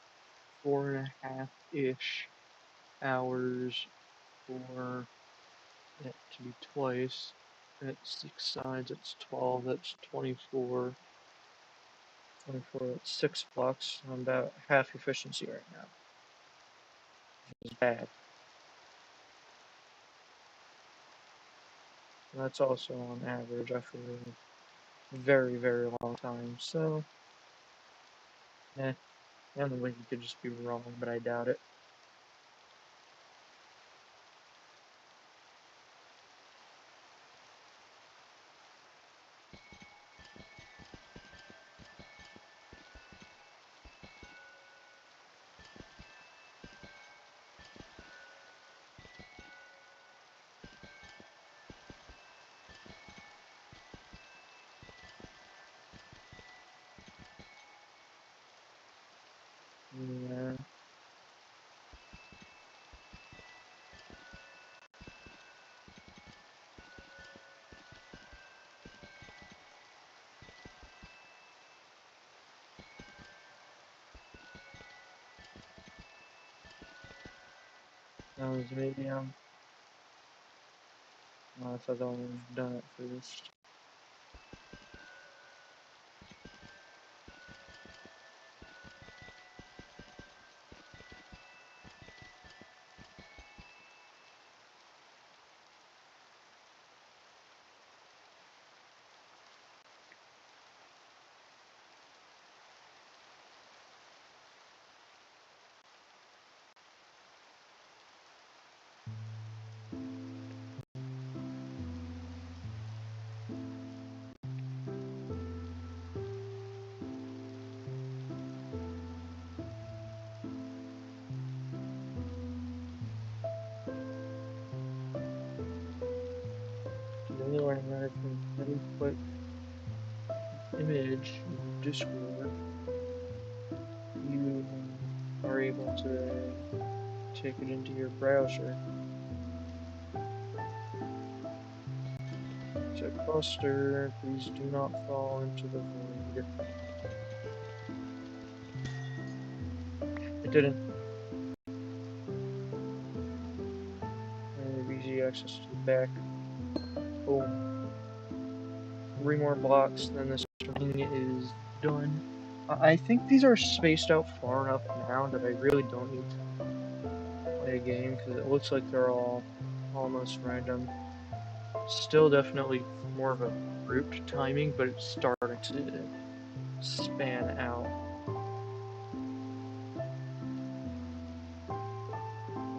S1: 4.5-ish hours for it to be twice. At 6 sides, it's 12. That's 24. 24. That's 6 blocks. I'm about half efficiency right now. Which is bad. That's also on average after a very, very long time. So, eh. The only way you could just be wrong, but I doubt it. Yeah. That was maybe I thought that one was done at first. Really learning that from really quick image in Discord, you are able to take it into your browser. So cluster, please do not fall into the void. It didn't. Maybe access to the back. Boom. 3 more blocks, then this ring is done. I think these are spaced out far enough now that I really don't need to play a game, because it looks like they're all almost random. Still definitely more of a grouped timing, but it's starting to span out.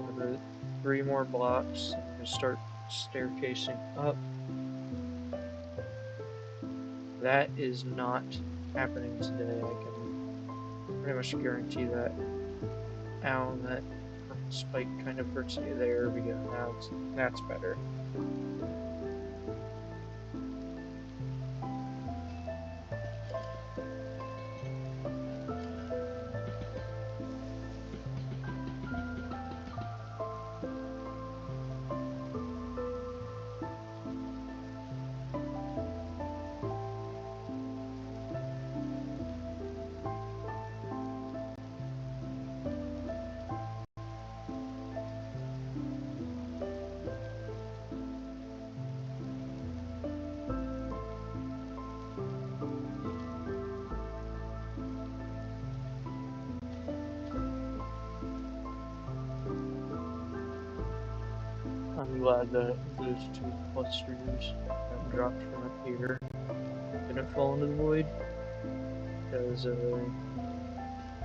S1: Another 3 more blocks, I'm going to start staircasing up. That is not happening today, I can pretty much guarantee that. Ow, that purple spike kind of hurts you there, because now that's better. I'm glad that those 2 clusters that dropped from up here didn't fall into the void, because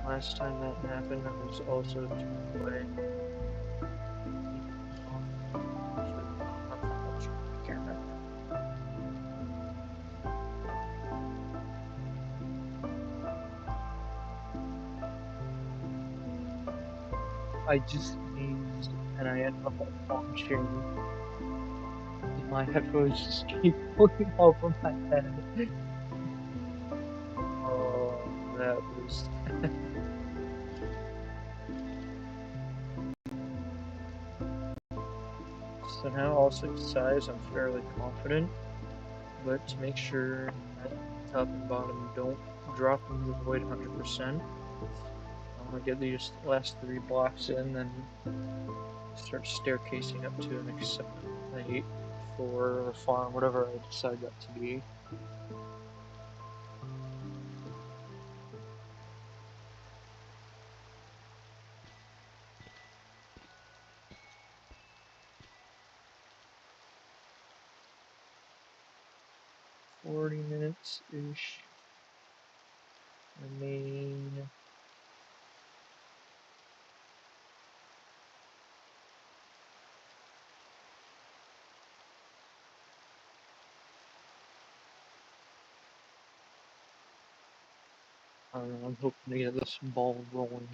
S1: last time that happened, I was also turned away. I can't remember. I just sneezed, and I ended up launching. My headphones just keep pulling off of my head. Oh, that was. So now all 6 sides, I'm fairly confident, but to make sure that top and bottom don't drop into the void 100%, I'm gonna get these last 3 blocks in, then start staircasing up to an accept 4 or farm, whatever I decide that to be. $40-ish remain. I'm hoping to get this ball rolling.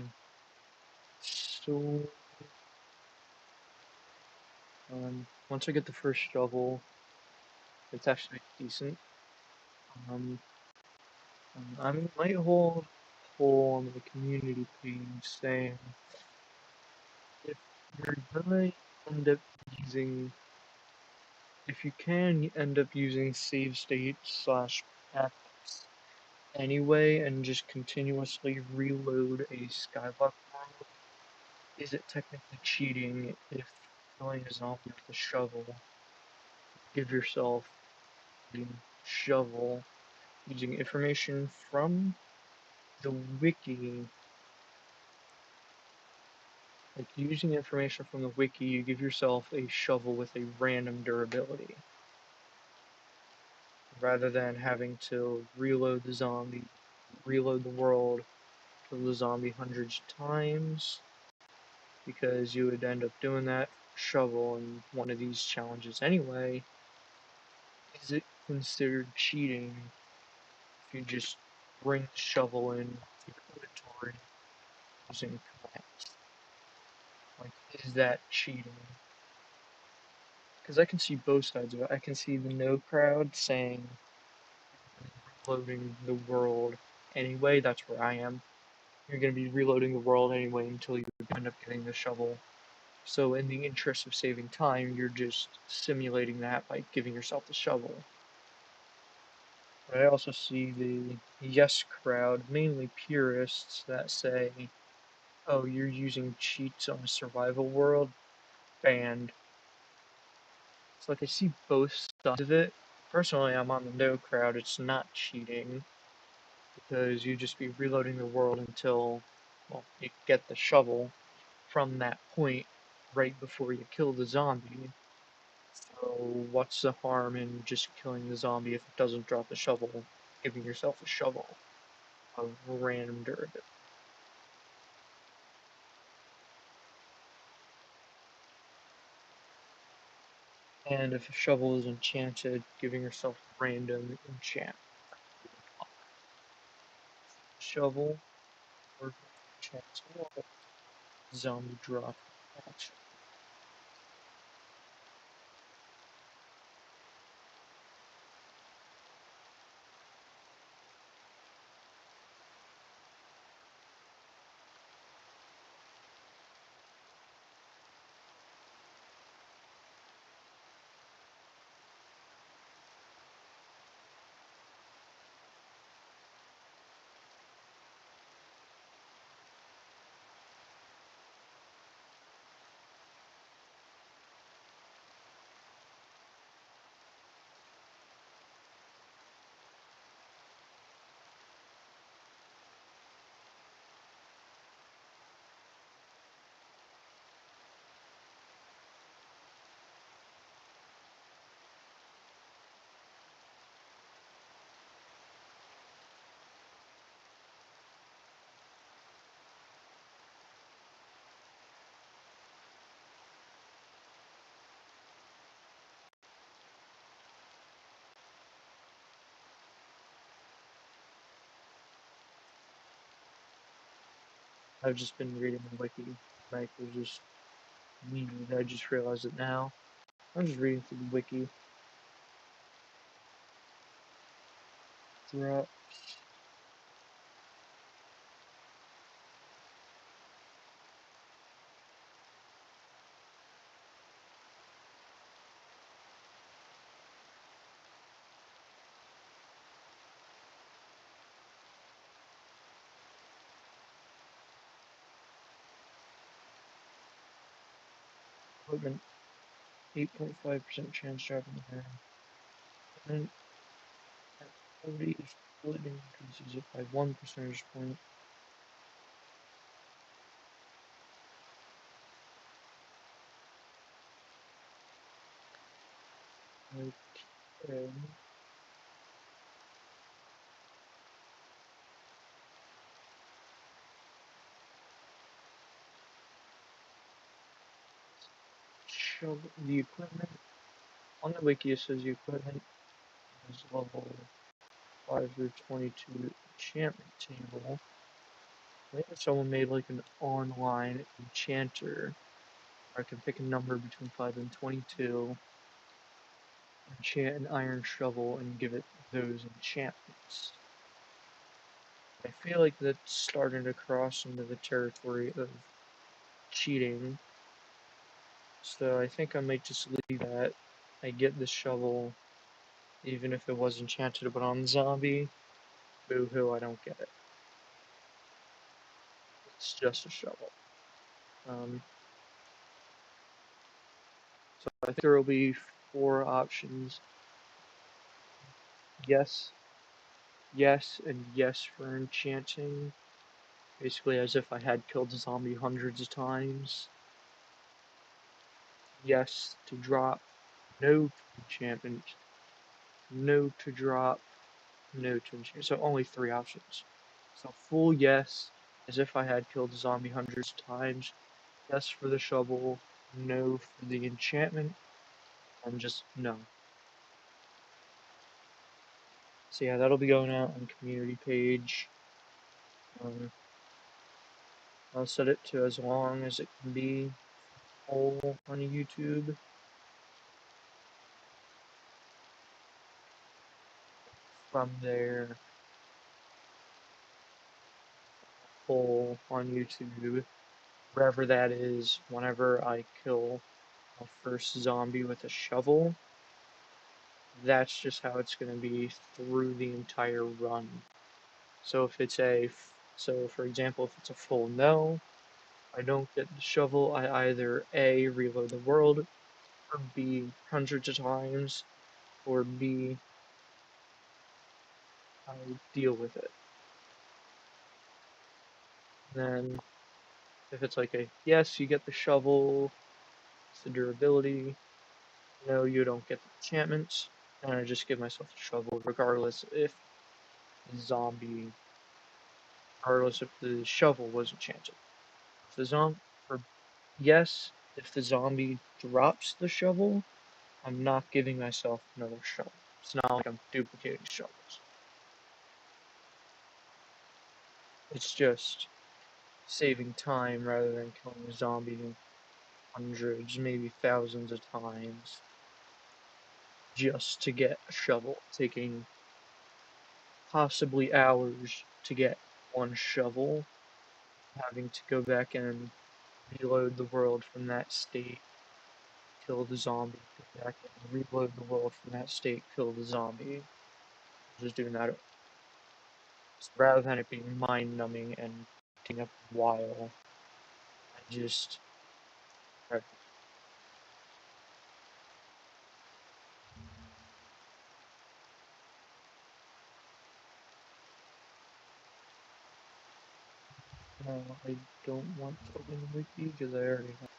S1: So, once I get the first shovel, it's actually decent. Um, I might hold a poll on the community page saying if you're gonna end up using, if you can end up using save state slash packs anyway and just continuously reload a skyblock world, is it technically cheating if killing a zombie with a shovel, give yourself the shovel using information from the wiki? Like, using information from the wiki, you give yourself a shovel with a random durability, rather than having to reload the zombie, reload the world, kill the zombie hundreds of times, because you would end up doing that shovel in one of these challenges anyway. Is it considered cheating if you just bring the shovel in your inventory using commands? Like, is that cheating? Because I can see both sides of it. I can see the no crowd saying reloading the world anyway. That's where I am. You're going to be reloading the world anyway until you end up getting the shovel. So in the interest of saving time, you're just simulating that by giving yourself the shovel. But I also see the yes crowd, mainly purists, that say, oh, you're using cheats on a survival world? Banned. It's like I see both sides of it. Personally, I'm on the no crowd. It's not cheating because you just be reloading the world until, well, you get the shovel from that point right before you kill the zombie. So what's the harm in just killing the zombie if it doesn't drop the shovel, giving yourself a shovel of random durability? And if a shovel is enchanted, giving yourself random enchant. Shovel or chance zombie drop action. I've just been reading the wiki. Like, was just needed. I just realized it now. I'm just reading through the wiki. Drop equipment. 8.5% chance dropping the ground. Equipment activity is split and increases it by 1 percentage point. Okay. Shovel the equipment. On the wiki it says the equipment is level 5 through 22 enchantment table. Maybe someone made like an online enchanter. I can pick a number between 5 and 22, enchant an iron shovel, and give it those enchantments. I feel like that's starting to cross into the territory of cheating, so I think I might just leave that. I get the shovel, even if it was enchanted, but on the zombie, boo hoo, I don't get it. It's just a shovel. Um, so I think there will be 4 options: yes, yes, and yes for enchanting. Basically, as if I had killed the zombie hundreds of times. Yes to drop, no to enchantment, no to drop, no to enchantment. So only 3 options. So full yes, as if I had killed the zombie hundreds of times. Yes for the shovel, no for the enchantment, and just no. So yeah, that'll be going out on the community page. I'll set it to as long as it can be whole on YouTube. From there, poll on YouTube, wherever that is, whenever I kill a first zombie with a shovel, that's just how it's going to be through the entire run. So if it's so for example, if it's a full no, I don't get the shovel, I either A, reload the world, or B, hundreds of times, or B, I deal with it. And then if it's like a yes, you get the shovel, it's the durability, no, you don't get the enchantments, and I just give myself the shovel regardless if the zombie, regardless if the shovel was enchanted. If the zombie, or yes, if the zombie drops the shovel, I'm not giving myself another shovel. It's not like I'm duplicating shovels. It's just saving time rather than killing a zombie hundreds, maybe thousands of times just to get a shovel, taking possibly hours to get one shovel, having to go back and reload the world from that state, kill the zombie, go back and reload the world from that state, kill the zombie. Just doing that rather than it being mind numbing and taking up a while. I just no, I don't want to open the wiki because I already have.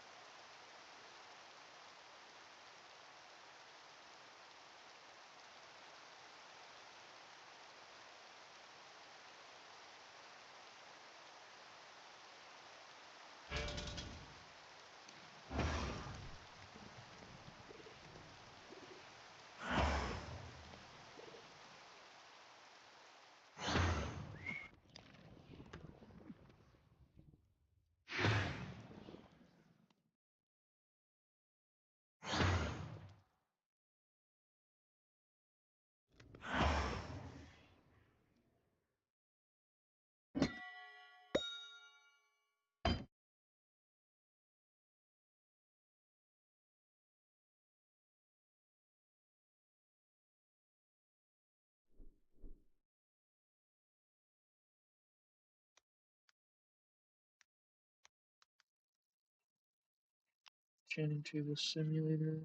S1: Enchanting table simulator,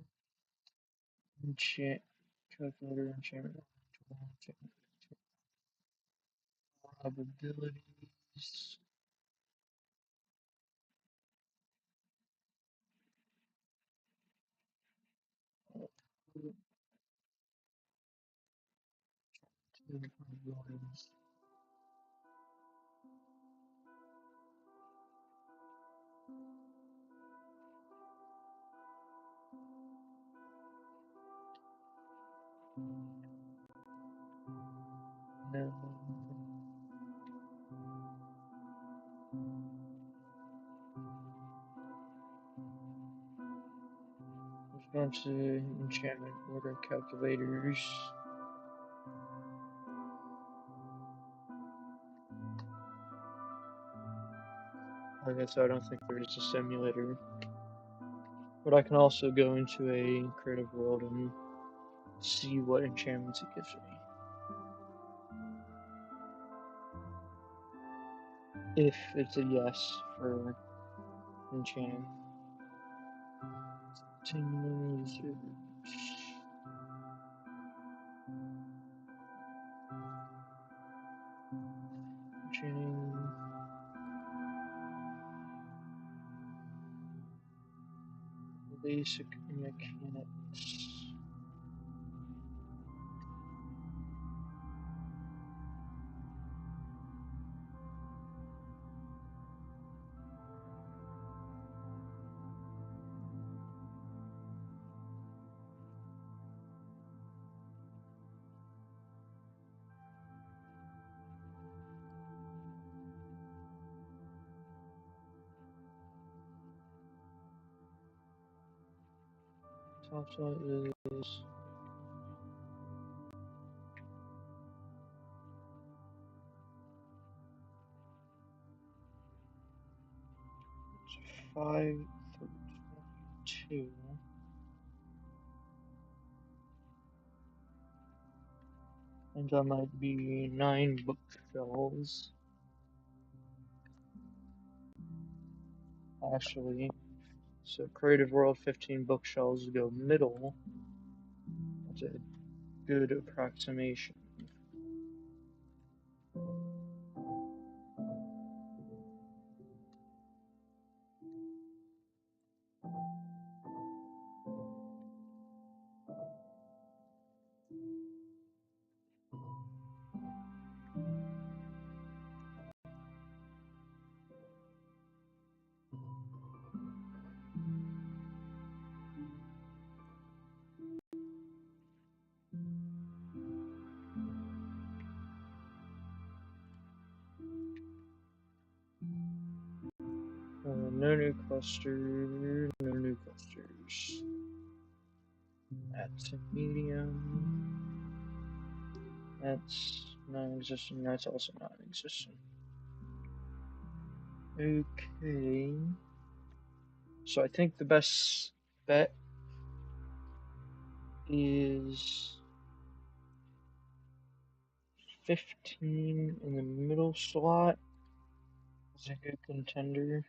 S1: enchant calculator, enchantment tool, enchantment probabilities. Probabilities. No. Let's go to enchantment order calculators. I guess I don't think there's a simulator. But I can also go into a creative world and see what enchantments it gives me. If it's a yes for enchanting. Enchanting basic mechanics. Topside is 5 through 22. And that might be 9 bookshelves. Actually, So Creative World 15 bookshelves go middle. That's a good approximation. No new cluster, no new clusters. That's a medium. That's non-existent. That's also non-existent. Okay. So I think the best bet is 15 in the middle slot. Is a good contender.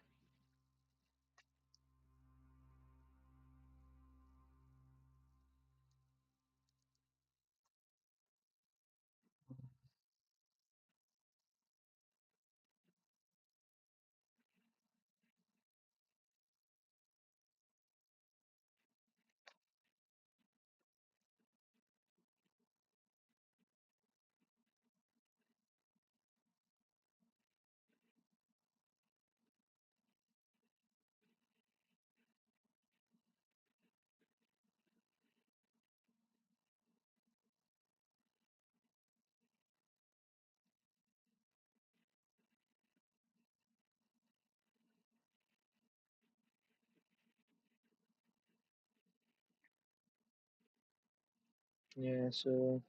S1: Yeah, so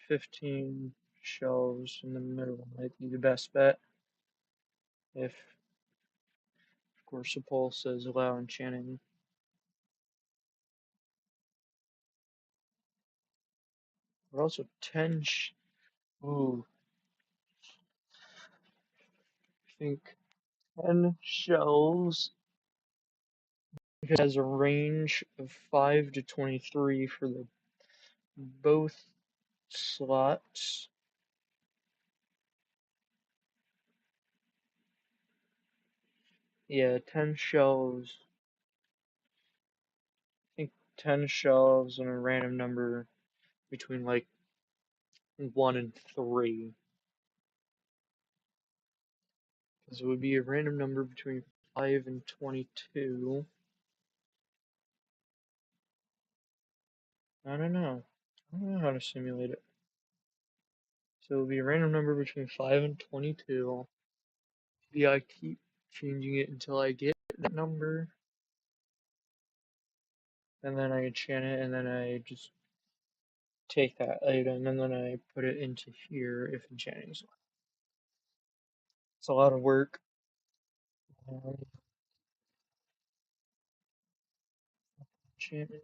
S1: 15 shelves in the middle might be the best bet. If, of course, the poll says allow enchanting. But also 10 ooh, I think 10 shelves. It has a range of 5 to 23 for the both slots. Yeah, 10 shelves. I think 10 shelves and a random number between like 1 and 3. Because it would be a random number between 5 and 22. I don't know. I don't know how to simulate it. So it would be a random number between 5 and 22. Maybe I keep changing it until I get that number. And then I enchant it, and then I just take that item, and then I put it into here if enchanting is. It's a lot of work. Um, enchantment.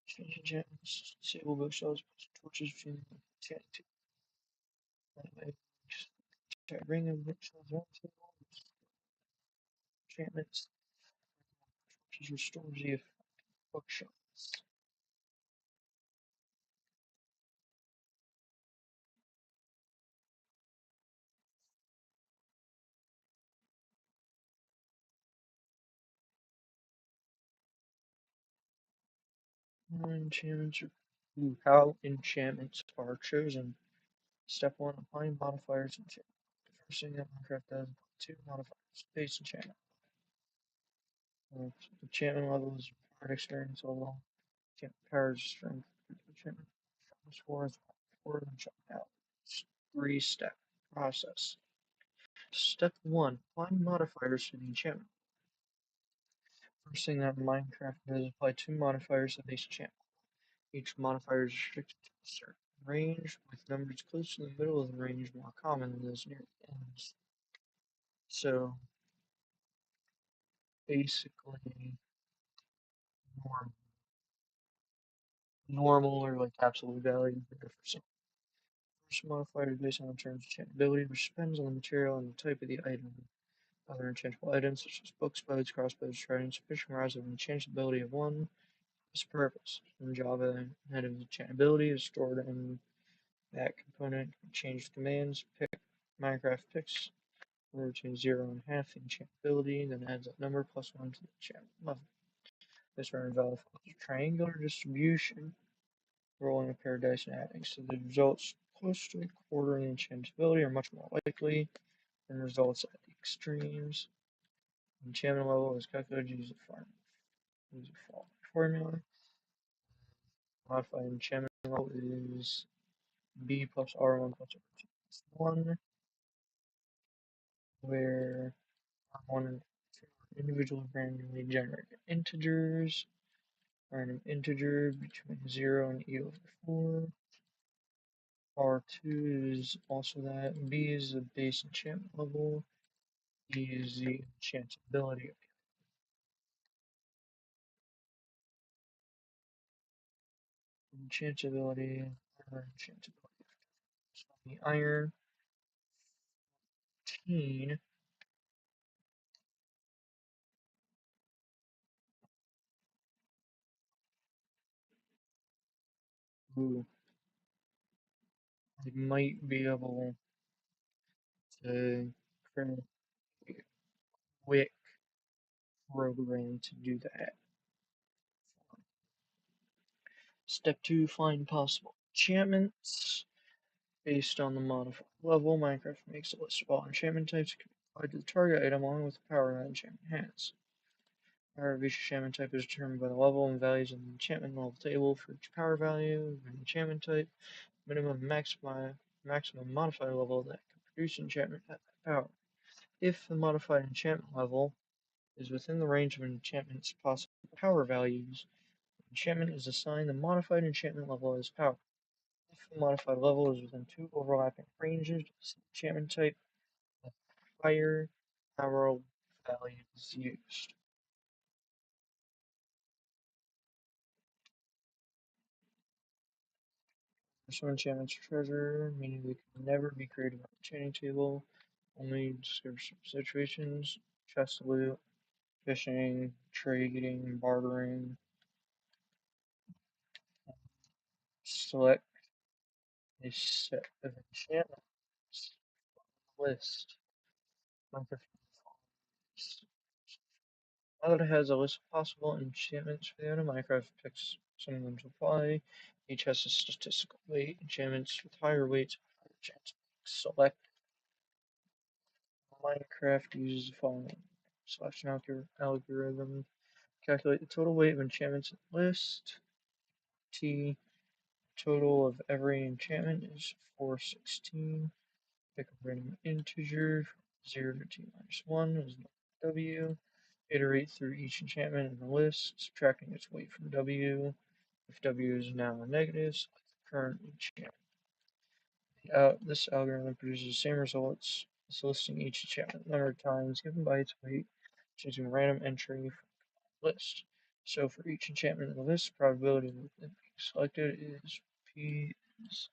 S1: Change enchantments. Disable bookshelves. Torches between enchanting. Ring of bookshelves. Enchantments. Torches restores the effect of bookshelves. Enchantments are. Ooh, how enchantments are chosen. Step 1. Applying modifiers. Enchantment. The first thing that Minecraft does, 2 modifiers. Base enchantment. Enchantment level is hard experience level. Enchantment power is strength. Enchantment score is 4 enchantment out. 3-step process. Step 1. Applying modifiers to the enchantment. First thing that Minecraft does is apply 2 modifiers to base enchantment. Each modifier is restricted to a certain range, with numbers close to the middle of the range more common than those near the ends. So basically, normal or like absolute value there for some. modifier based on the term's enchantability, which depends on the material and the type of the item. Other enchantable items such as books, bows, crossbows, tridents, fishing rods have an enchantability of 1. This purpose. In Java, head of enchantability is stored in that component. Change commands, pick Minecraft picks or between 0 and half the enchantability, then adds that number plus 1 to the enchantment level. This run involves triangular distribution, rolling a pair of dice and adding, so the results close to a quarter in enchantability are much more likely than results at the extremes. Enchantment level is calculated using the following formula. Modified enchantment level is B plus R1 plus R2 plus 1, where R1 and R2 are individually randomly generated integers. Random integer between 0 and e over 4. R2 is also that. B is the base enchantment level. E is the enchantability. Enchantability. Enchantability. So the iron 15. Ooh, I might be able to create a quick program to do that. Step 2, find possible enchantments. Based on the modified level, Minecraft makes a list of all enchantment types that can be applied to the target item along with the power that enchantment has. Power of each enchantment type is determined by the level and values in the enchantment level table for each power value of an enchantment type. Minimum maximum modifier level that can produce enchantment at that power. If the modified enchantment level is within the range of an enchantment's possible power values, the enchantment is assigned the modified enchantment level as power. If the modified level is within 2 overlapping ranges of the enchantment type, the higher power value is used. Some enchantments are treasure, meaning they can never be created on the enchanting table. Only discover situations, chest loot, fishing, trading, bartering. Select a set of enchantments list. Now that it has a list of possible enchantments for the item, Minecraft picks some of them to apply. Each has a statistical weight. Enchantments with higher weights have higher chance of being selected. Minecraft uses the following selection algorithm. Calculate the total weight of enchantments in the list. T. Total of every enchantment is 416. Pick a random integer. 0 to t minus 1 is W. Iterate through each enchantment in the list, subtracting its weight from W. If W is now a negative, select the current enchantment. This algorithm produces the same results as listing each enchantment number of times given by its weight, choosing a random entry from the list. So for each enchantment in the list, the probability of it being selected is P is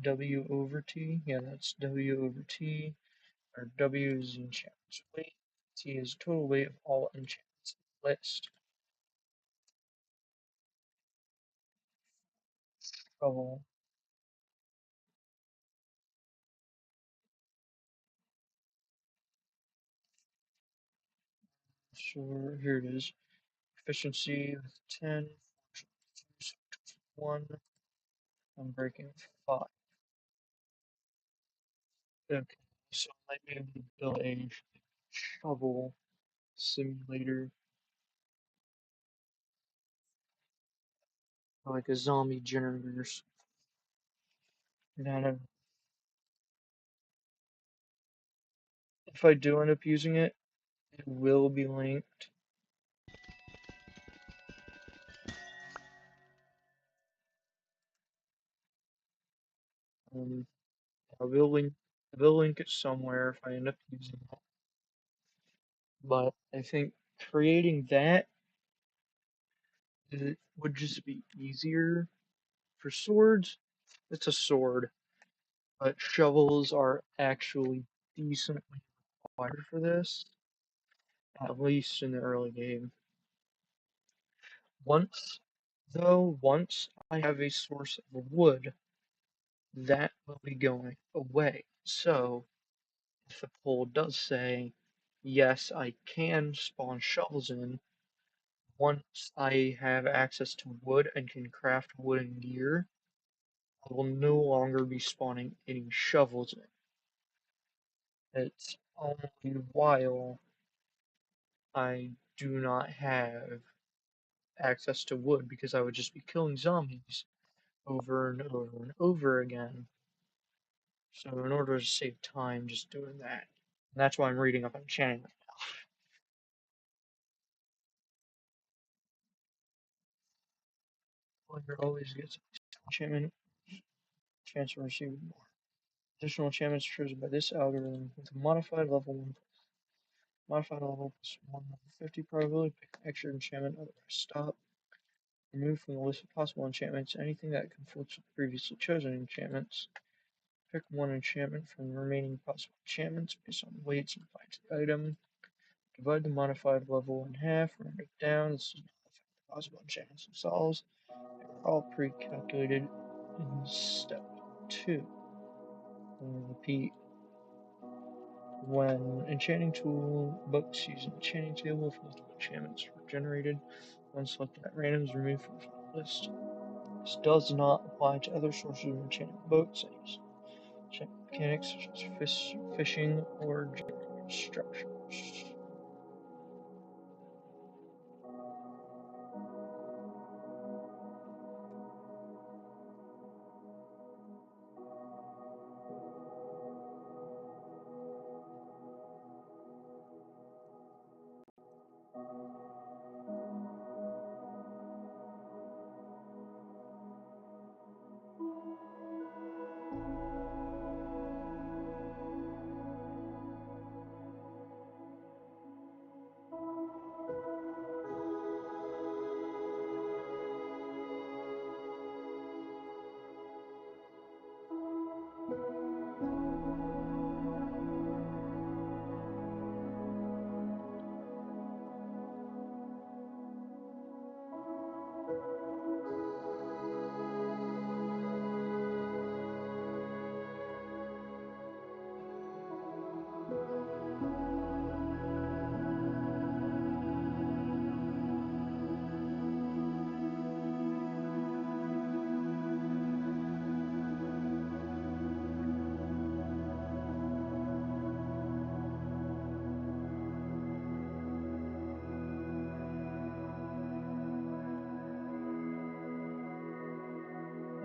S1: W over T. Yeah, that's W over T. Where W is the enchantment's weight. T is the total weight of all enchantments in the list. Trouble. Sure, here it is. Efficiency with 10, 1, I'm breaking 5. Okay, so I might be able to build a shovel simulator, like a zombie generator. And if I do end up using it, it will be linked. Um, I will link it somewhere if I end up using it. But I think creating that it would just be easier for swords. It's a sword. but shovels are actually decently required for this, at least in the early game. Once I have a source of wood, that will be going away. So, if the poll does say, yes, I can spawn shovels in, once I have access to wood and can craft wooden gear, I will no longer be spawning any shovels in. It's only while I do not have access to wood because I would just be killing zombies over and over and over again. So in order to save time just doing that. And that's why I'm reading up on enchanting right now. Player always gets enchantment chance to receive more. Additional enchantments chosen by this algorithm with a modified level 1. Modified level plus 150 probability. Pick an extra enchantment, otherwise stop. Remove from the list of possible enchantments anything that conflicts with previously chosen enchantments. Pick one enchantment from the remaining possible enchantments based on weights and applied to the item. Divide the modified level in half, round it down. This does not affect the possible enchantments themselves. They are all pre-calculated in step 2. And repeat. When enchanting tool books using the enchanting table, if multiple enchantments were generated, one selected at random is removed from the list. This does not apply to other sources of enchanting books, such as enchantment mechanics such as fishing or generating structures.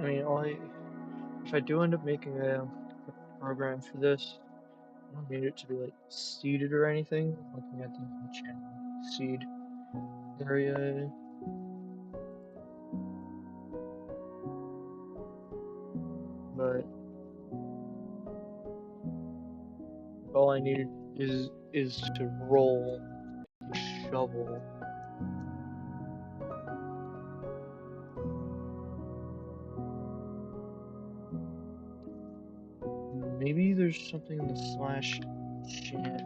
S1: I mean, if I do end up making a program for this, I don't need it to be like seeded or anything. Looking at the enchanting seed area, but all I needed is to roll a shovel. Maybe there's something in the slash enchant.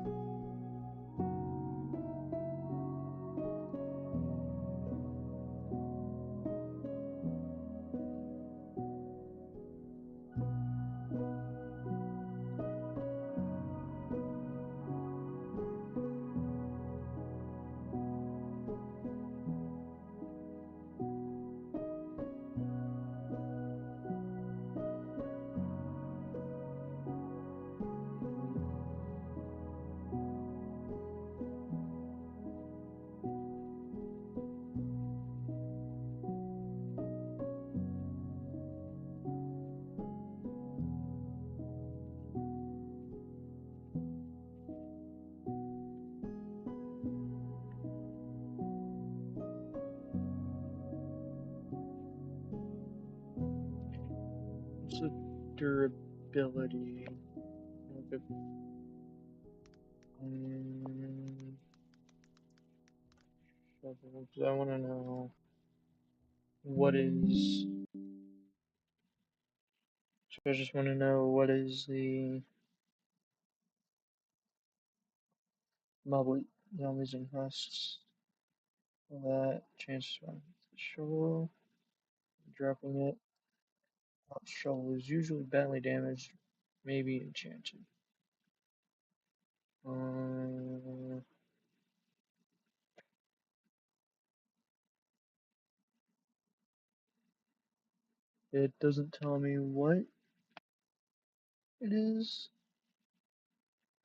S1: What's the durability? Shovel, because I want to know what is I just want to know what is the mobile zombies and husts. That chance to shovel. Dropping it. Shovel is usually badly damaged, maybe enchanted. Uh, it doesn't tell me what it is.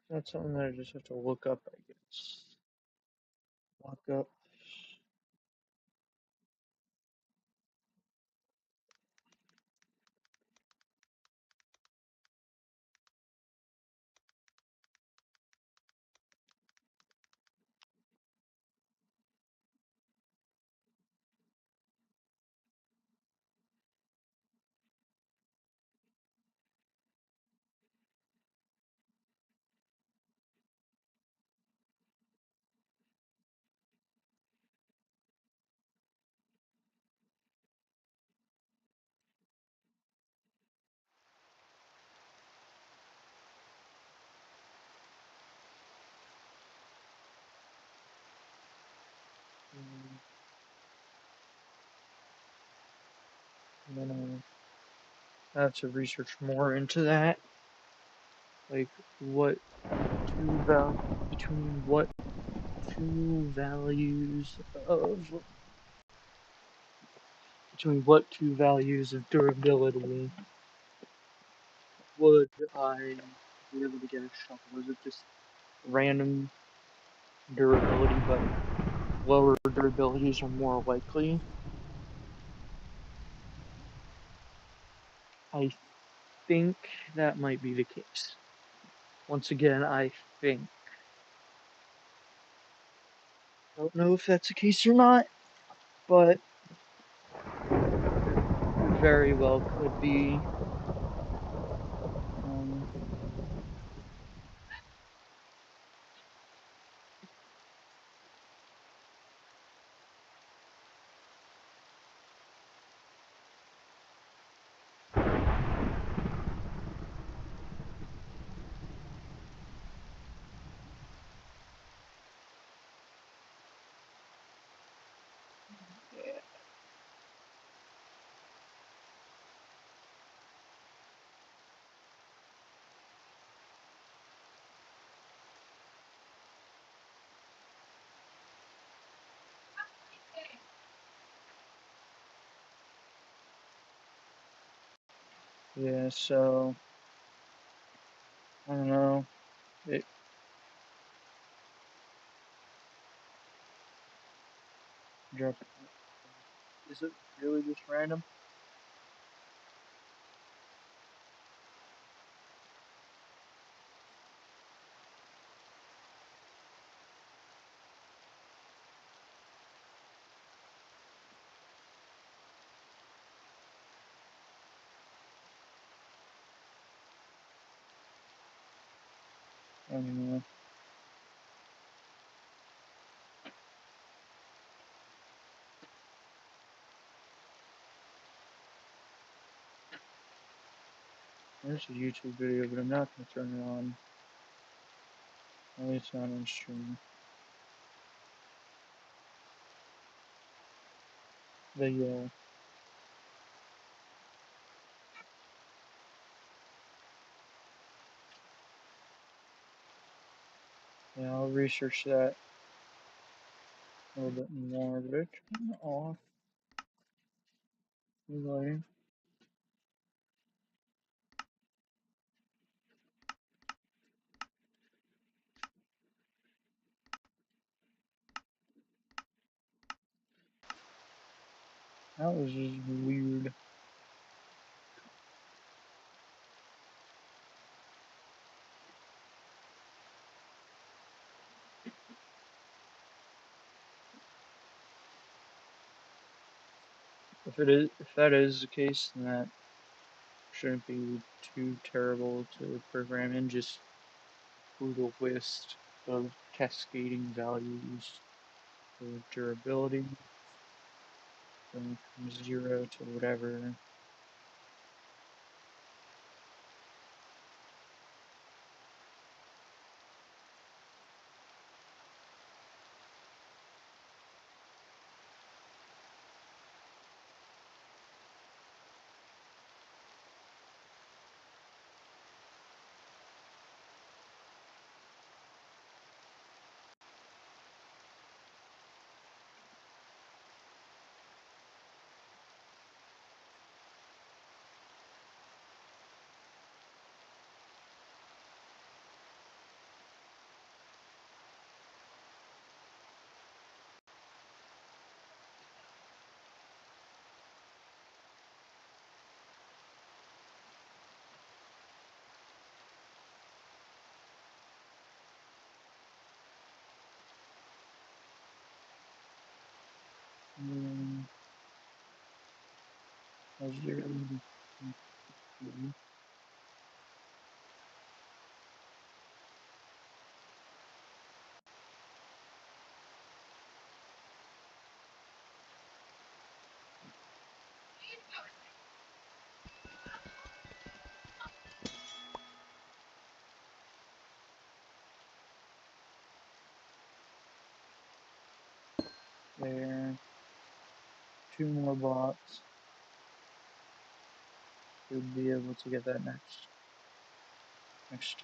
S1: That's something that I just have to look up, I guess. Look up. And then I have to research more into that. Like, what between what two values of between what two values of durability would I be able to get a shovel? Is it just random durability, but lower durabilities are more likely? I think that might be the case. Once again, I think. Don't know if that's the case or not, but it very well could be. Um, yeah, so I don't know. It drop. Is it really just random? I don't know. There's a YouTube video, but I'm not gonna turn it on. At least not on stream. But yeah, I'll research that a little bit more. But it turned off. Anyway, that was just weird. If that is the case, then that shouldn't be too terrible to program in. Just brutal list of cascading values for durability from 0 to whatever. As you there, 2 more blocks. You'll be able to get that next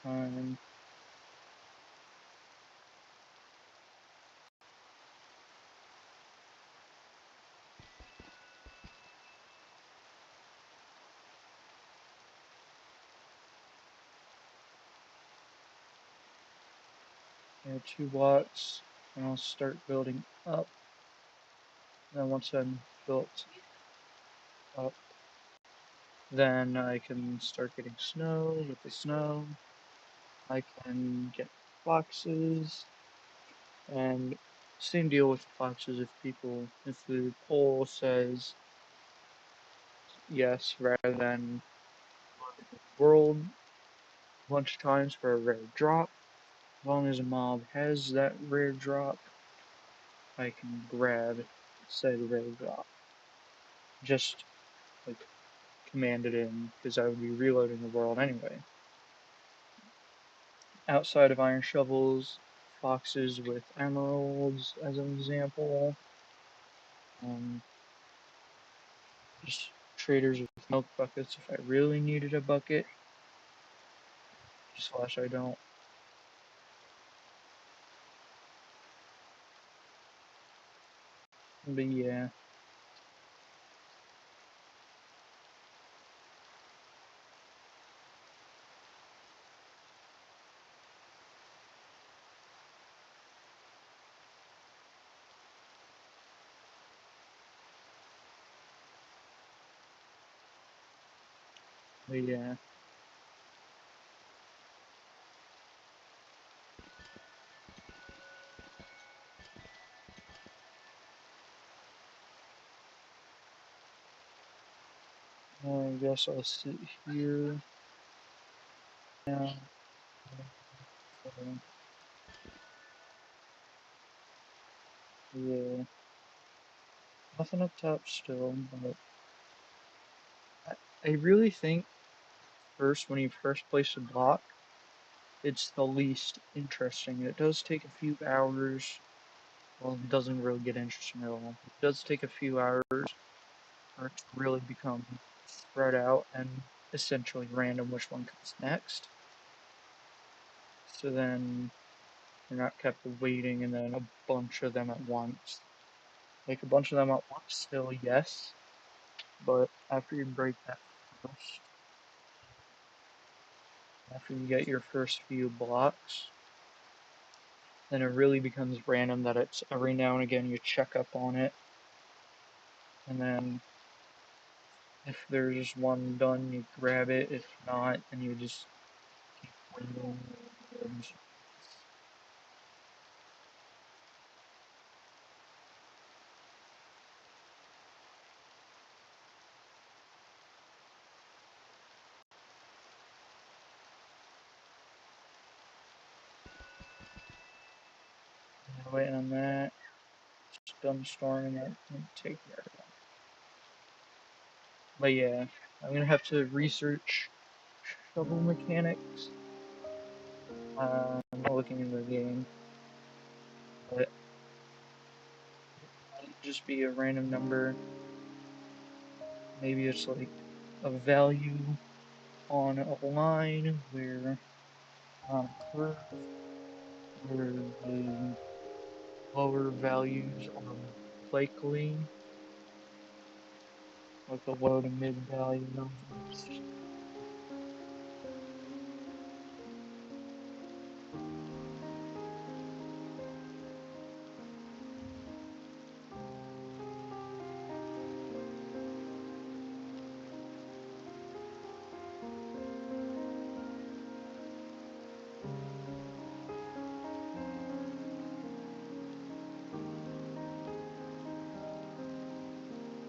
S1: time. Yeah, 2 blocks, and I'll start building up. And once I'm built up, then I can start getting snow. With the snow, I can get boxes, and same deal with boxes. If the poll says yes rather than world a bunch of times for a rare drop, as long as a mob has that rare drop, I can grab said rare drop. Just like command it in, because I would be reloading the world anyway. Outside of iron shovels, boxes with emeralds as an example, just traders with milk buckets if I really needed a bucket, slash I don't. But yeah, but yeah. I guess I'll sit here now. Yeah, nothing up top still, but I really think when you first place a block, it's the least interesting. It does take a few hours. Well, it doesn't really get interesting at all. It does take a few hours for it to really become spread out and essentially random which one comes next. So then you're not kept waiting and then a bunch of them at once. Like a bunch of them at once still, yes, but after you break that first, after you get your first few blocks, then it really becomes random that it's every now and again you check up on it, and then if there's one done, you grab it. If not, then you just keep waiting. Wait on that. Just done storming it and take care of it. But yeah, I'm gonna have to research shovel mechanics. I'm not looking into the game, but it might just be a random number. Maybe it's like a value on a line where on a curve where the lower values are likely, like the low to mid value numbers.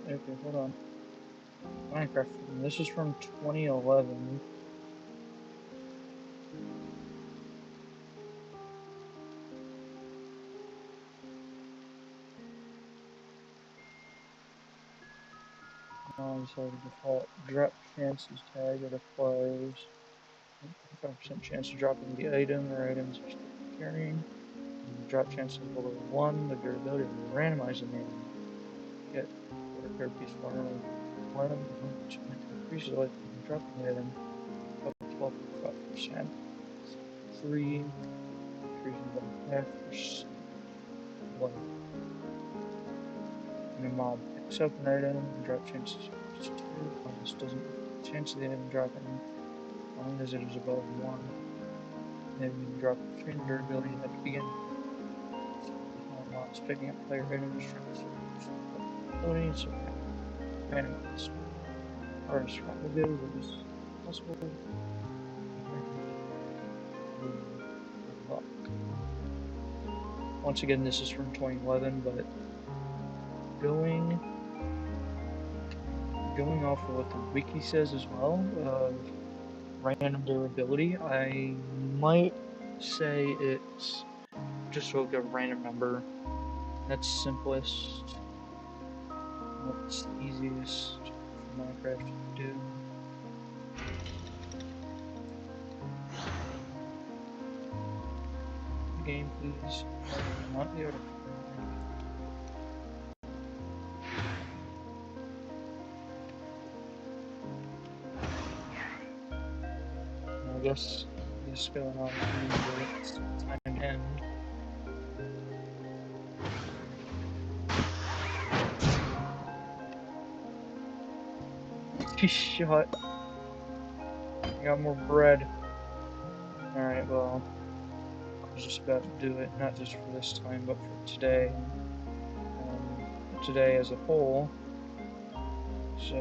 S1: Okay, hold on. Minecraft. This is from 2011. So the default drop chances tag that applies 5% chance of dropping the item or items you're still carrying. And drop chances below 1, the durability of the randomizing name. Get a repair piece for only 1, which increases the likelihood of dropping the item up to 12.5%. 3, increasing by half percent. 1. When a mob picks up an item, drop chances is 2. This doesn't affect the chance of the item dropping as long as it is above 1. Then you can drop the train durability at the beginning. Mobs picking up player items from ability, so randomize. Or as survival as possible. Once again, this is from 2011, but going off of what the wiki says as well of random durability, I might say it's just like a random number. That's simplest. That's easiest for Minecraft to do. Game, please. I want the other. I guess this is going on but it's time to end. Shut. I got more bread. Alright, well, I was just about to do it, not just for this time, but for today. Today as a whole. So.